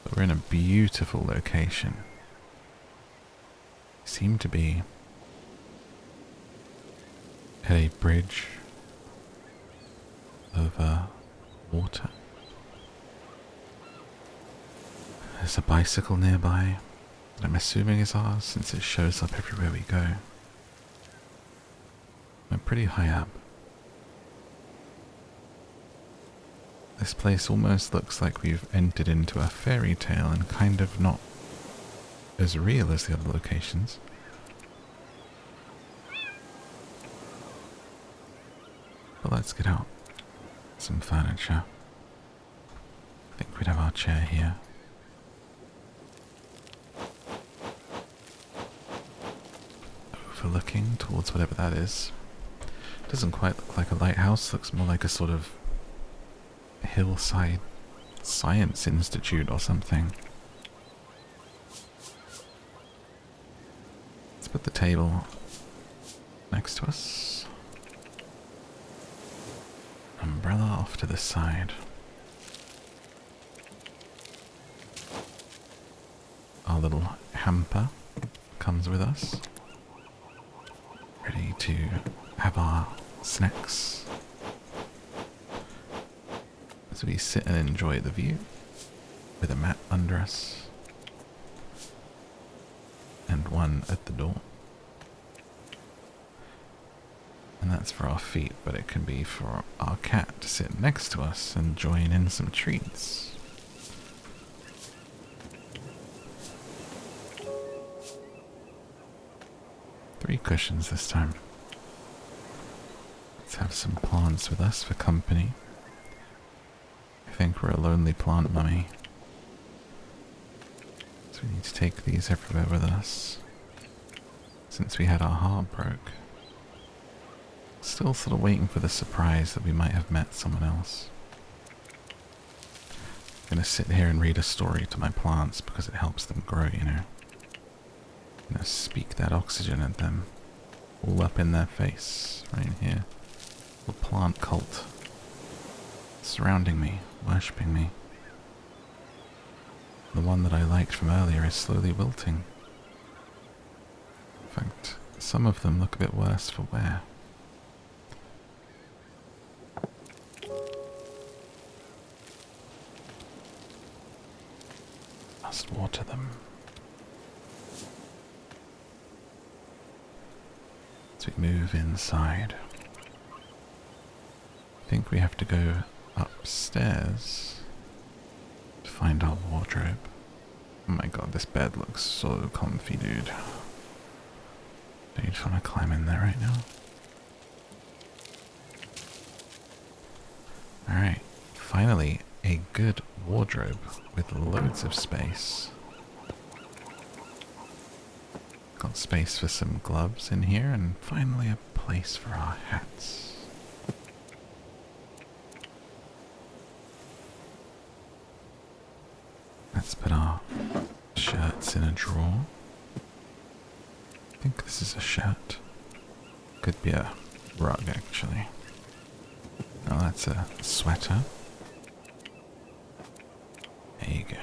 But we're in a beautiful location. We seem to be at a bridge over water. There's a bicycle nearby that I'm assuming is ours since it shows up everywhere we go. We're pretty high up. This place almost looks like we've entered into a fairy tale and kind of not as real as the other locations. But let's get out some furniture. I think we'd have our chair here. Overlooking towards whatever that is. Doesn't quite look like a lighthouse, looks more like a sort of hillside science institute or something. Let's put the table next to us. Umbrella off to the side. Our little hamper comes with us. Ready to have our snacks as we sit and enjoy the view with a mat under us and one at the door. And that's for our feet, but it can be for our cat to sit next to us and join in some treats. Three cushions this time. Let's have some plants with us for company. I think we're a lonely plant mummy, so we need to take these everywhere with us. Since we had our heart broke, still sort of waiting for the surprise that we might have met someone else. I'm gonna sit here and read a story to my plants because it helps them grow, you know. I'm gonna speak that oxygen at them, all up in their face, right here. A plant cult surrounding me, worshipping me. The one that I liked from earlier is slowly wilting. In fact, some of them look a bit worse for wear. Must water them. As we move inside, I think we have to go upstairs to find our wardrobe. Oh my god, this bed looks so comfy, dude. Don't you just want to climb in there right now? Alright, finally a good wardrobe with loads of space. Got space for some gloves in here, and finally a place for our hats. Let's put our shirts in a drawer. I think this is a shirt. Could be a rug, actually. Oh, that's a sweater. There you go.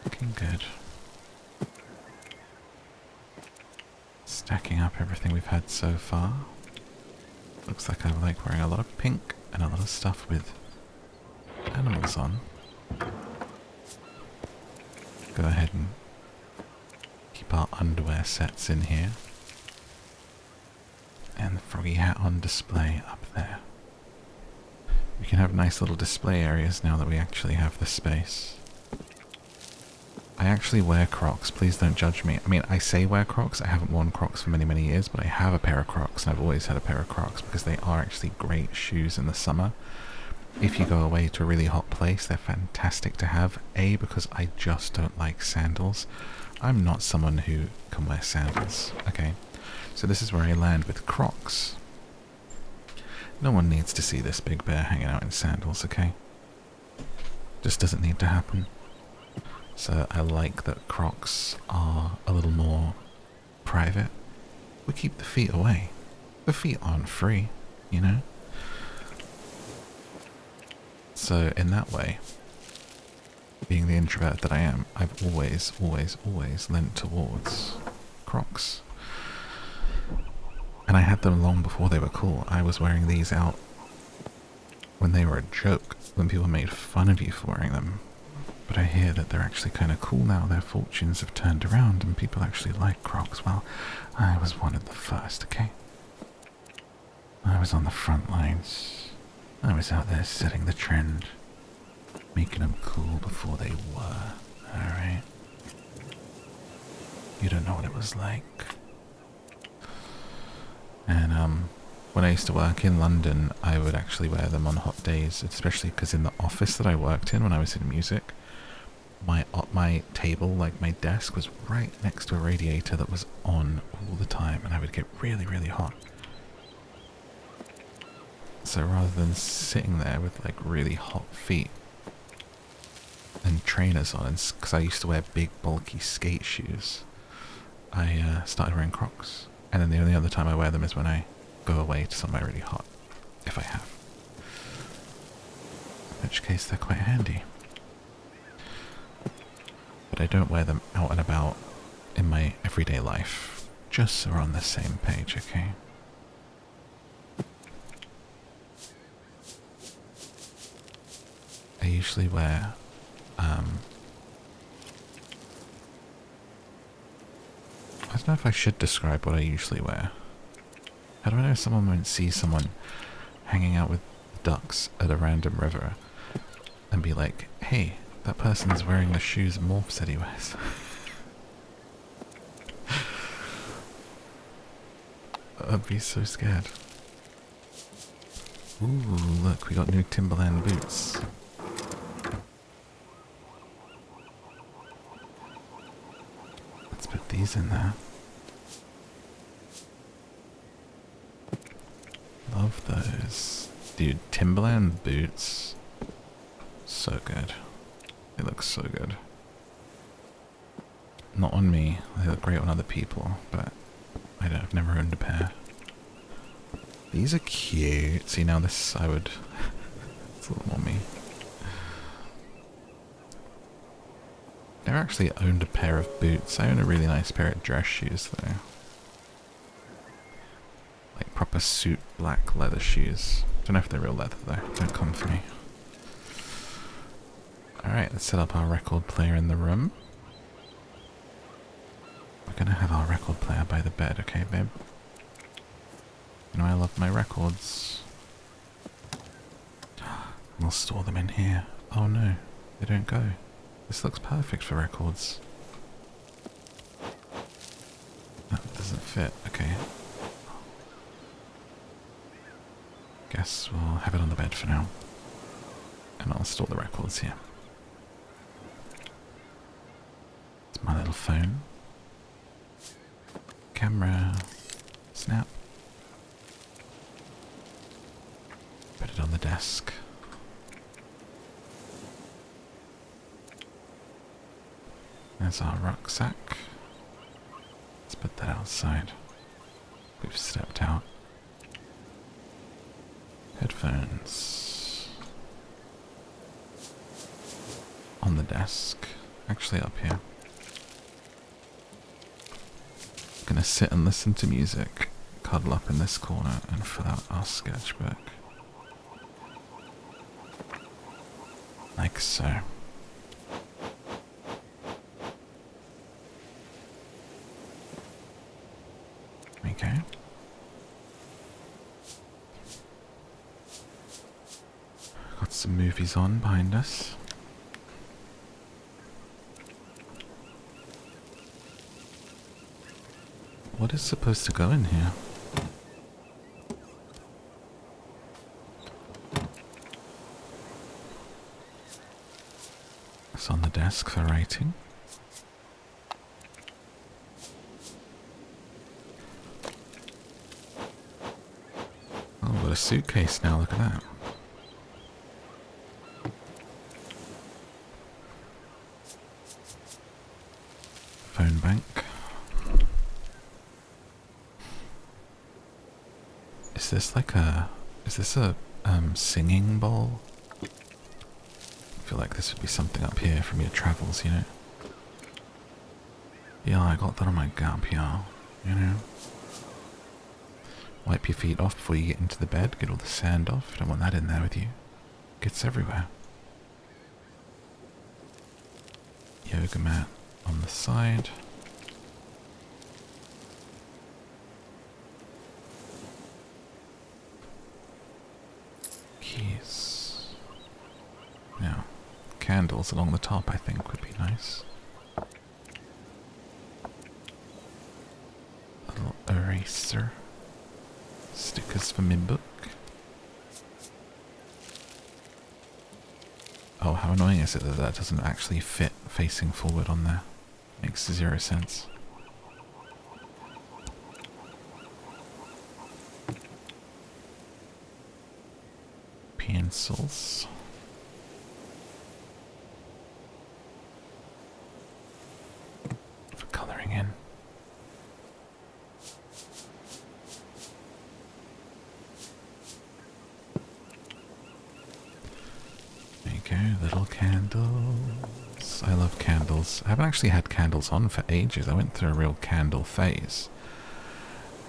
Looking good. Stacking up everything we've had so far. Looks like I like wearing a lot of pink and a lot of stuff with animals on. Go ahead and keep our underwear sets in here. And the froggy hat on display up there. We can have nice little display areas now that we actually have the space. I actually wear Crocs, please don't judge me. I mean, I say wear Crocs, I haven't worn Crocs for many, many years, but I have a pair of Crocs, and I've always had a pair of Crocs because they are actually great shoes in the summer. If you go away to a really hot place, they're fantastic to have. A, because I just don't like sandals. I'm not someone who can wear sandals, okay? So this is where I land with Crocs. No one needs to see this big bear hanging out in sandals, okay? Just doesn't need to happen. So I like that Crocs are a little more private. We keep the feet away. The feet aren't free, you know? So in that way, being the introvert that I am, I've always leant towards Crocs. And I had them long before they were cool. I was wearing these out when they were a joke, when people made fun of you for wearing them. But I hear that they're actually kind of cool now. Their fortunes have turned around and people actually like Crocs. Well, I was one of the first, okay? I was on the front lines. I was out there setting the trend, making them cool before they were, alright? You don't know what it was like. And, When I used to work in London, I would actually wear them on hot days, especially because in the office that I worked in when I was in music, my table, like my desk, was right next to a radiator that was on all the time, and I would get really, really hot. So rather than sitting there with like really hot feet and trainers on, because I used to wear big bulky skate shoes, I started wearing Crocs. And then the only other time I wear them is when I go away to somewhere really hot, if I have. In which case they're quite handy. But I don't wear them out and about in my everyday life, just so we're on the same page, okay? I usually wear, I don't know if I should describe what I usually wear. How do I know if someone won't see someone hanging out with ducks at a random river and be like, hey, that person's wearing the shoes Morph said he wears? I'd be so scared. Ooh, look, we got new Timberland boots. Let's put these in there. Love those. Dude, Timberland boots. So good. They look so good. Not on me. They look great on other people, but I've never owned a pair. These are cute. See, now this I would... it's a little more me. Never actually owned a pair of boots. I own a really nice pair of dress shoes though. Like proper suit black leather shoes. Don't know if they're real leather though. Don't come for me. Alright, let's set up our record player in the room. We're gonna have our record player by the bed, okay babe? You know I love my records. We'll store them in here. Oh no, they don't go. This looks perfect for records. That doesn't fit, okay. Guess we'll have it on the bed for now. And I'll store the records here. It's my little phone. Camera. Snap. Put it on the desk. There's our rucksack. Let's put that outside. We've stepped out. Headphones. On the desk. Actually up here. Gonna sit and listen to music. Cuddle up in this corner and fill out our sketchbook. Like so. Okay. Got some movies on behind us. What is supposed to go in here? It's on the desk for writing. Oh, what a suitcase now, look at that. Phone bank. Is this like a... is this a singing bowl? I feel like this would be something up here from your travels, you know? Yeah, I got that on my gap here, you know? Wipe your feet off before you get into the bed, get all the sand off. Don't want that in there with you. Gets everywhere. Yoga mat on the side. Keys. Yeah. Candles along the top I think would be nice. A little eraser. Stickers for my book. Oh, how annoying is it that that doesn't actually fit facing forward on there? Makes zero sense. Pencils. For colouring in. There you go, little candles. I love candles. I haven't actually had candles on for ages. I went through a real candle phase.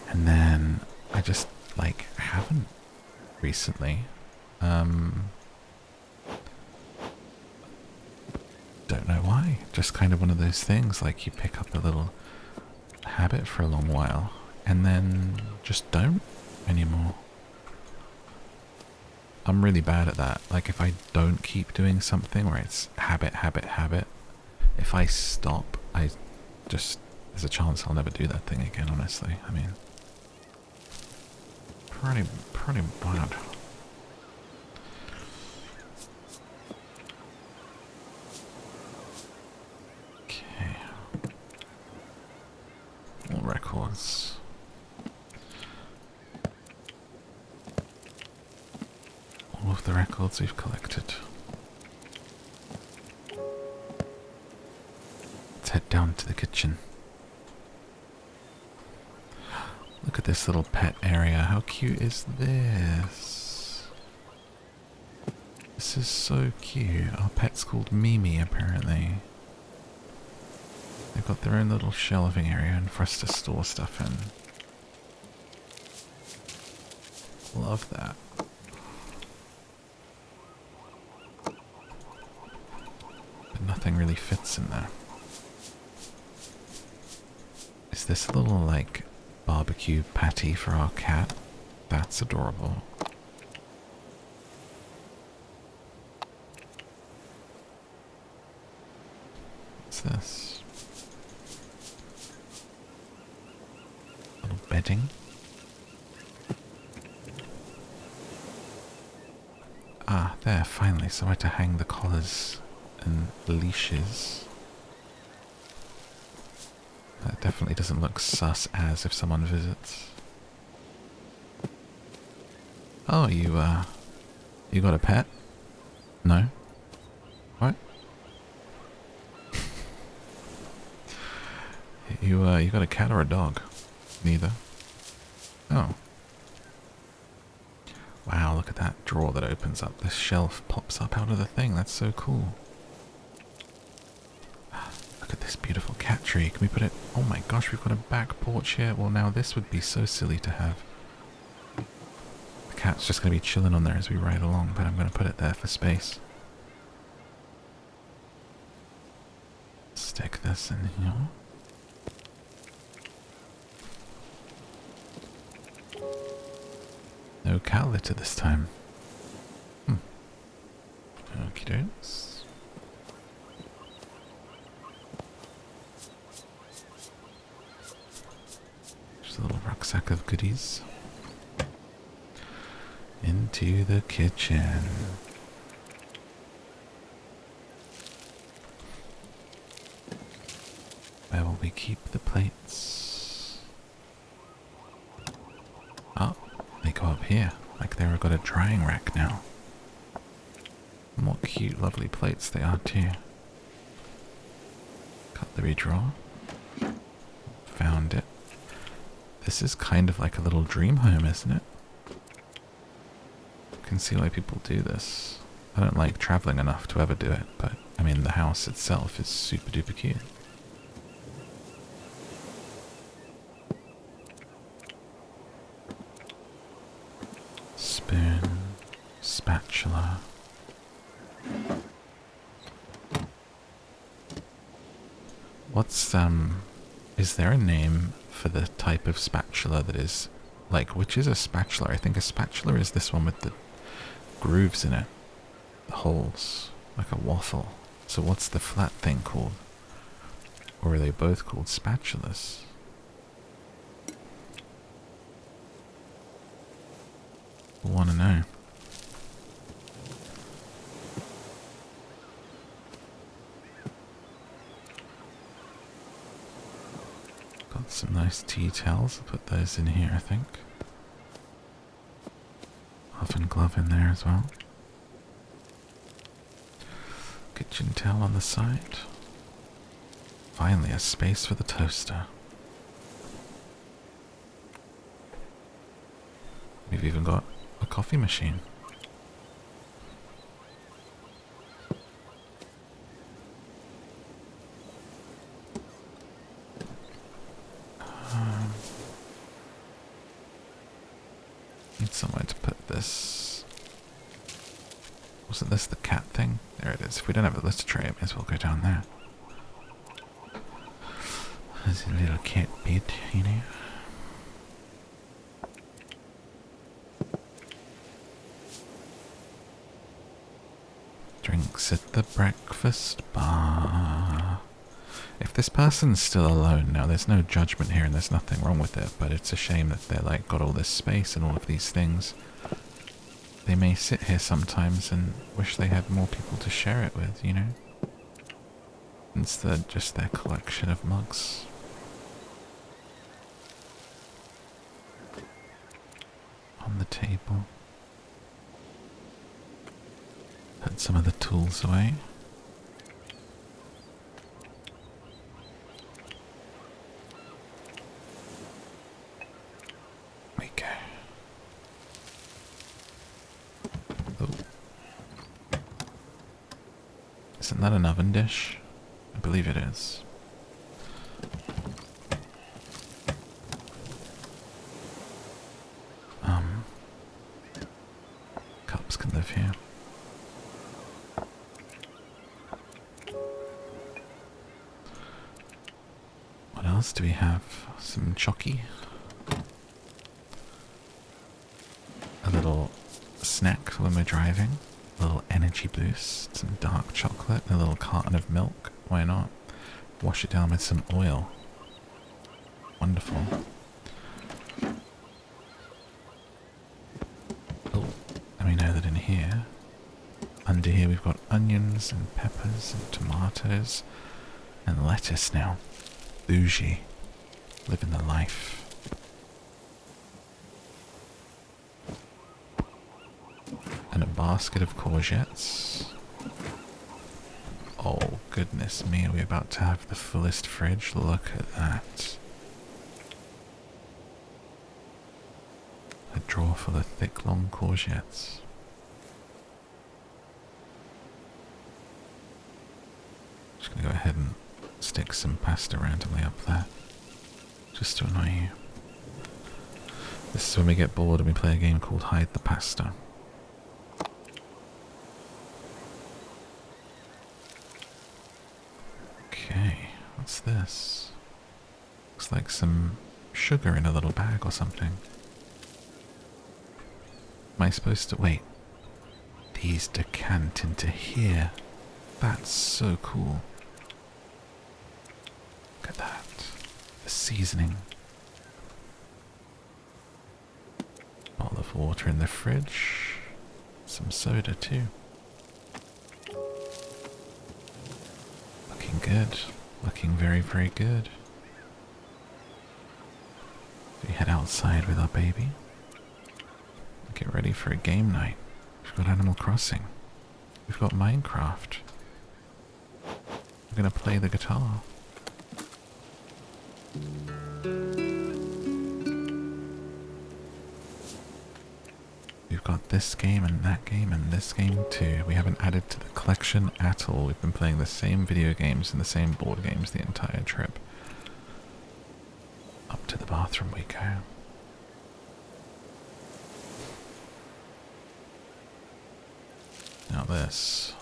And then I just, like, haven't recently. Don't know why. Just kind of one of those things, like you pick up a little habit for a long while and then just don't anymore. I'm really bad at that. Like if I don't keep doing something where it's habit, if I stop, there's a chance I'll never do that thing again, honestly. I mean, pretty bad. Okay. More records. All of the records we've collected. Let's head down to the kitchen. Look at this little pet area. How cute is this? This is so cute. Our pet's called Mimi, apparently. They've got their own little shelving area and for us to store stuff in. Love that. But nothing really fits in there. Is this a little, like, barbecue patty for our cat? That's adorable. What's this? Little bedding. Ah, there, finally, somewhere to hang the collars and leashes. That definitely doesn't look sus as if someone visits. Oh, you got a pet? No? What? You got a cat or a dog? Neither. Oh. Wow, look at that drawer that opens up. This shelf pops up out of the thing. That's so cool. Look at this beautiful cat tree. Can we put it... Oh my gosh, we've got a back porch here. Well, now this would be so silly to have. The cat's just going to be chilling on there as we ride along, but I'm going to put it there for space. Stick this in here. No cat litter this time. Okie dokes. Just a little rucksack of goodies. Into the kitchen. Where will we keep the plates? Oh, they go up here, like they've got a drying rack now. And what cute, lovely plates they are too. Cutlery drawer. Found it. This is kind of like a little dream home, isn't it? I can see why people do this. I don't like traveling enough to ever do it, but I mean the house itself is super duper cute. Spoon, spatula. What's is there a name for the type of spatula that is, like, which is a spatula? I think a spatula is this one with the grooves in it, the holes, like a waffle. So what's the flat thing called? Or are they both called spatulas? We'll want to know. Got some nice tea towels. I'll put those in here, I think. Oven glove in there as well. Kitchen towel on the side. Finally, a space for the toaster. We've even got a coffee machine. Need somewhere to put this. Wasn't this the cat thing? There it is. If we don't have a litter tray, I may as well go down there. There's a little cat bed, you know. Drinks at the breakfast bar. If this person's still alone now, there's no judgment here and there's nothing wrong with it, but it's a shame that they're like got all this space and all of these things. They may sit here sometimes and wish they had more people to share it with, you know? Instead of just their collection of mugs. On the table. Put some of the tools away. We go. Oh. Isn't that an oven dish? I believe it is. Cups can live here. What else do we have? Some chocky. A little snack when we're driving. A little energy boost. Some dark chocolate. A little carton of milk. Why not? Wash it down with some oil. Wonderful. Oh, and we know that in here, under here we've got onions and peppers and tomatoes and lettuce now. Bougie. Living the life. And a basket of courgettes. Oh, goodness me, are we about to have the fullest fridge? Look at that. A drawer full of thick, long courgettes. Just gonna go ahead and stick some pasta randomly up there. Just to annoy you. This is when we get bored and we play a game called Hide the Pasta. Okay, what's this? Looks like some sugar in a little bag or something. Am I supposed to wait? These decant into here. That's so cool. Look at that. The seasoning. Bottle of water in the fridge. Some soda too. Looking good. Looking very, very good. We head outside with our baby. Get ready for a game night. We've got Animal Crossing. We've got Minecraft. We're gonna play the guitar. We've got this game and that game and this game too. We haven't added to the collection at all. We've been playing the same video games and the same board games the entire trip. Up to the bathroom we go. Now this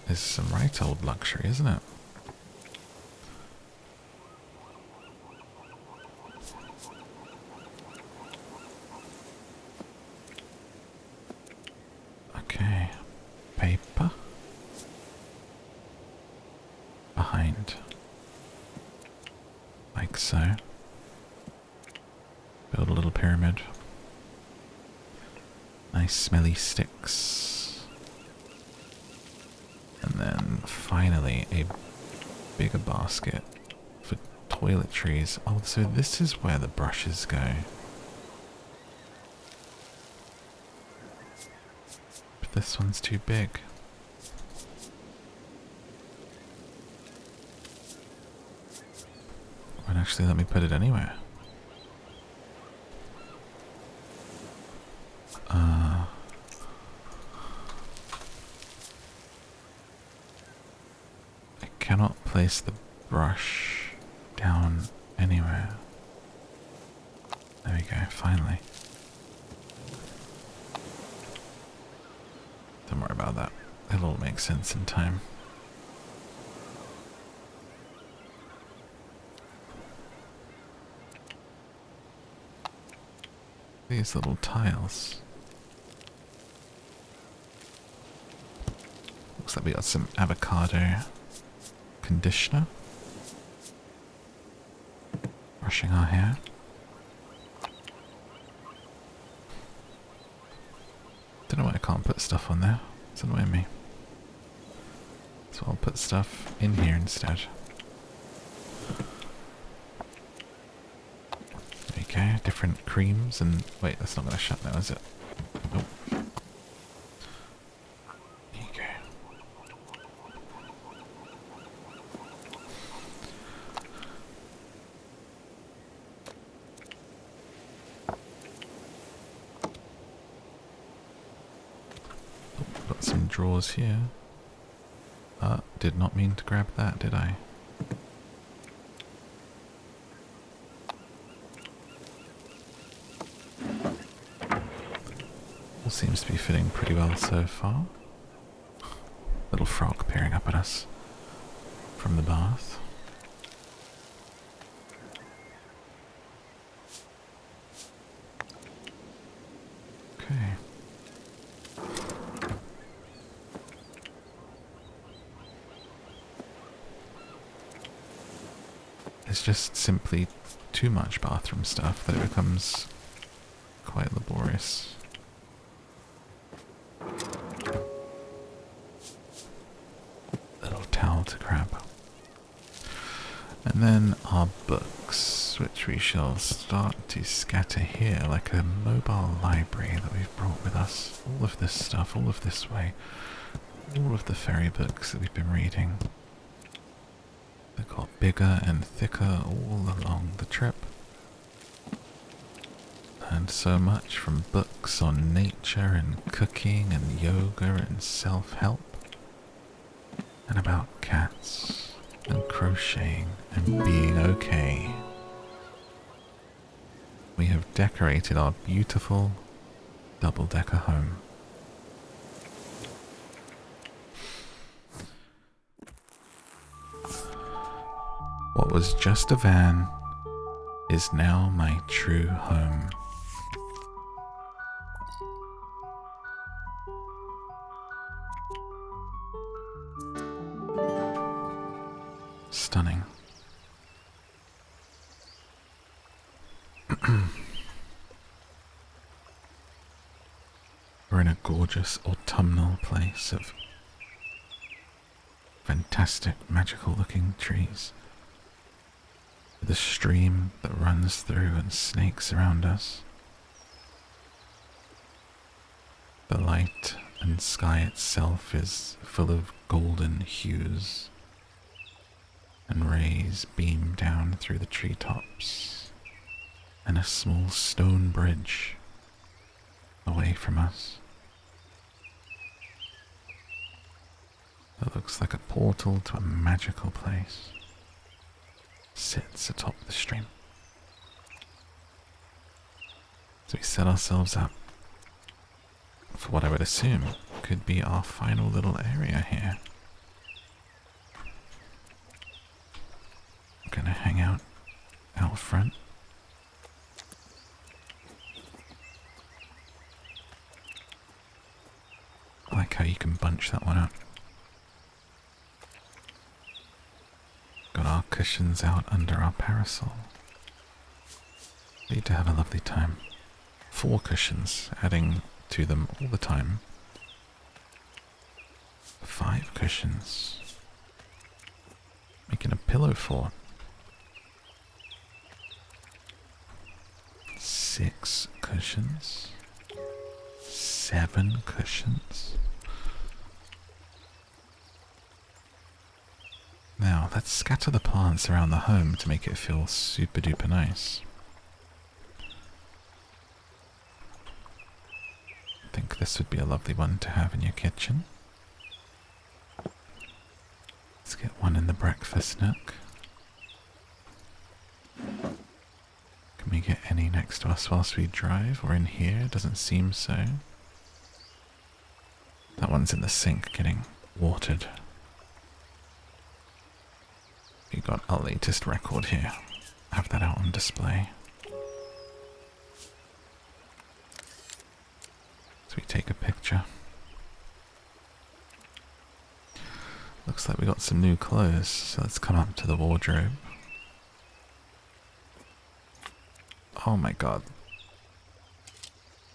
is some right old luxury, isn't it? Okay, paper behind, like so. Build a little pyramid. Nice smelly sticks. And then finally a bigger basket for toiletries. Oh, so this is where the brushes go. But this one's too big. Won't actually let me put it anywhere. I cannot place the brush down anywhere. There we go, finally. Don't worry about that. It'll all make sense in time. These little tiles. Looks like we got some avocado conditioner. Brushing our hair. Don't know why I can't put stuff on there. It's annoying me. So I'll put stuff in here instead. There you go, different creams and... Wait, that's not going to shut now, is it? Nope. There you go. Got some drawers here. Did not mean to grab that, did I? All seems to be fitting pretty well so far. Little frog peering up at us from the bath. Okay. It's just simply too much bathroom stuff that it becomes quite laborious. Little towel to grab. And then our books, which we shall start to scatter here like a mobile library that we've brought with us. All of this stuff, all of this way. All of the fairy books that we've been reading. They got bigger and thicker all along the trip. Learned so much from books on nature and cooking and yoga and self-help. And about cats and crocheting and being okay. We have decorated our beautiful double-decker home. What was just a van is now my true home. Stunning. We're in a gorgeous autumnal place of fantastic, magical-looking trees. With a stream that runs through and snakes around us. The light and sky itself is full of golden hues, and rays beam down through the treetops, and a small stone bridge away from us. That looks like a portal to a magical place. Sits atop the stream. So we set ourselves up for what I would assume could be our final little area here. I'm gonna hang out front. I like how you can bunch that one up. Got our cushions out under our parasol. Need to have a lovely time. 4 cushions, adding to them all the time. 5 cushions. Making a pillow for. 6 cushions. 7 cushions. Now, let's scatter the plants around the home to make it feel super duper nice. I think this would be a lovely one to have in your kitchen. Let's get one in the breakfast nook. Can we get any next to us whilst we drive, or in here? Doesn't seem so. That one's in the sink getting watered. We got our latest record here. Have that out on display. So we take a picture. Looks like we got some new clothes, so let's come up to the wardrobe. Oh my god.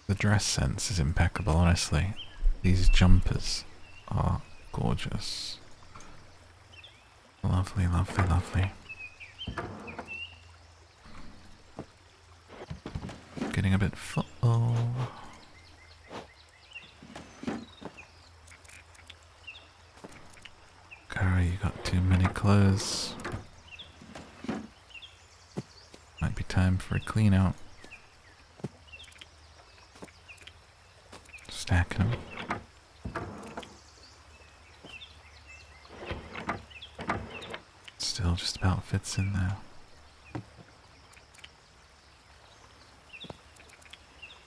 The dress sense is impeccable, honestly. These jumpers are gorgeous. Lovely, lovely, lovely. Getting a bit full. Cara, you got too many clothes. Might be time for a clean out. Stacking them. Still just about fits in there.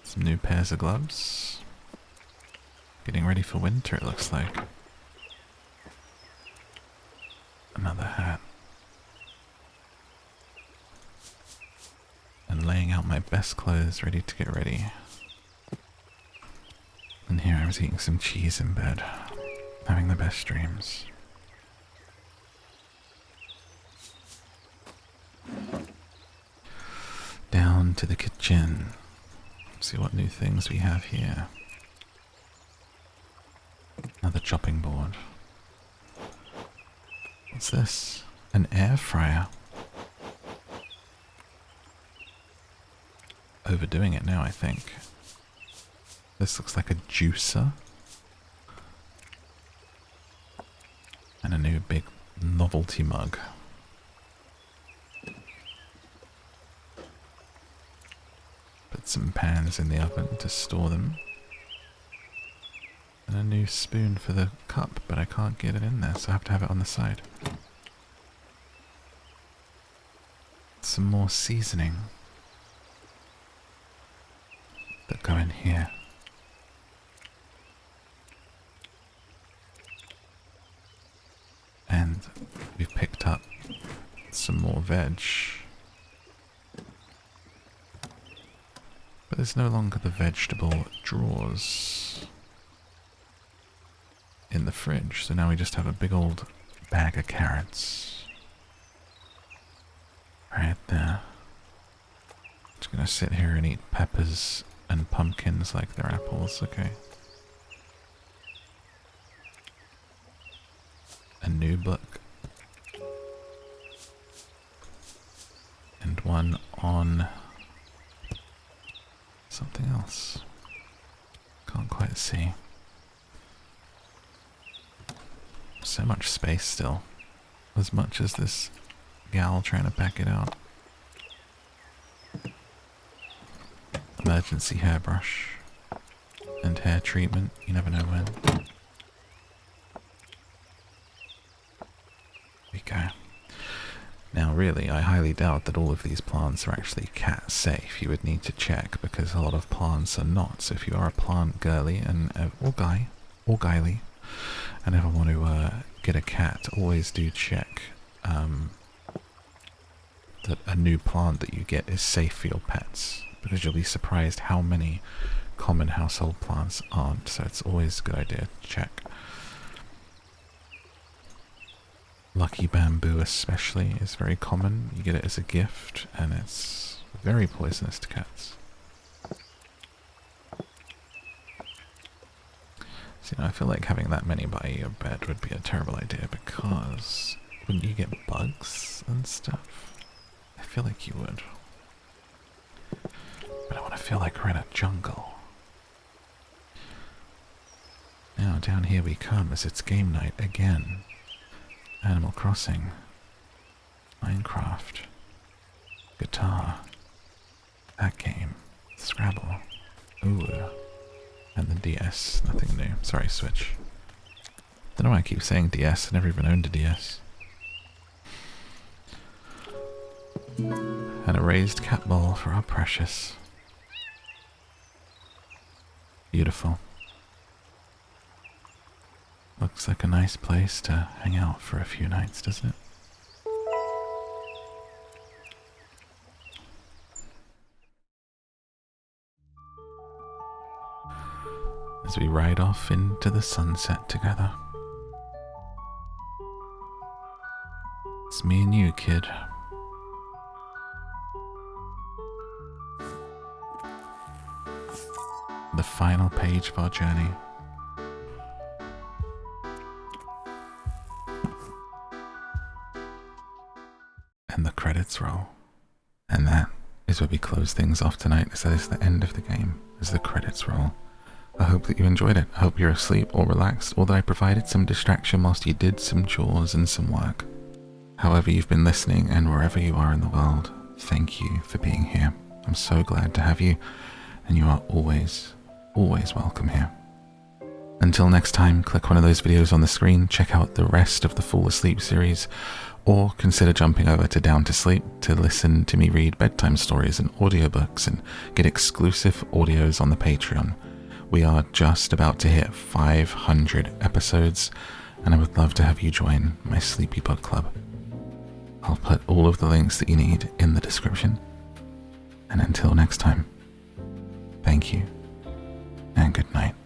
Some new pairs of gloves. Getting ready for winter, it looks like. Another hat. And laying out my best clothes ready to get ready. And here I was eating some cheese in bed. Having the best dreams. Down to the kitchen. See what new things we have here. Another chopping board. What's this? An air fryer. Overdoing it now, I think. This looks like a juicer. And a new big novelty mug. Put some pans in the oven to store them. And a new spoon for the cup, but I can't get it in there, so I have to have it on the side. Some more seasoning that go in here. And we've picked up some more veg. But there's no longer the vegetable drawers in the fridge, so now we just have a big old bag of carrots. Right there. Just gonna sit here and eat peppers and pumpkins like they're apples, okay. A new book. And one on something else. Can't quite see. So much space still. As much as this gal trying to pack it out. Emergency hairbrush. And hair treatment. You never know when. We go. Now really, I highly doubt that all of these plants are actually cat safe. You would need to check because a lot of plants are not. So if you are a plant girly and or guy or guyly and ever want to get a cat, always do check that a new plant that you get is safe for your pets, because you'll be surprised how many common household plants aren't. So it's always a good idea to check. Lucky bamboo especially is very common. You get it as a gift and it's very poisonous to cats. So, I feel like having that many by your bed would be a terrible idea because wouldn't you get bugs and stuff? I feel like you would. But I want to feel like we're in a jungle. Now down here we come as it's game night again. Animal Crossing. Minecraft. Guitar. That game. Scrabble. Ooh. And the DS. Nothing new. Sorry, Switch. Don't know why I keep saying DS. I never even owned a DS. And a raised cat bowl for our precious. Beautiful. Looks like a nice place to hang out for a few nights, doesn't it? As we ride off into the sunset together. It's me and you, kid. The final page of our journey. And the credits roll. And that is where we close things off tonight. So it's the end of the game as the credits roll. I hope that you enjoyed it. I hope you're asleep or relaxed, or that I provided some distraction whilst you did some chores and some work. However you've been listening and wherever you are in the world, thank you for being here. I'm so glad to have you, and you are always welcome here. Until next time, click one of those videos on the screen, check out the rest of the Fall Asleep series, or consider jumping over to Down to Sleep to listen to me read bedtime stories and audiobooks and get exclusive audios on the Patreon. We are just about to hit 500 episodes, and I would love to have you join my Sleepy Book Club. I'll put all of the links that you need in the description. And until next time, thank you, and good night.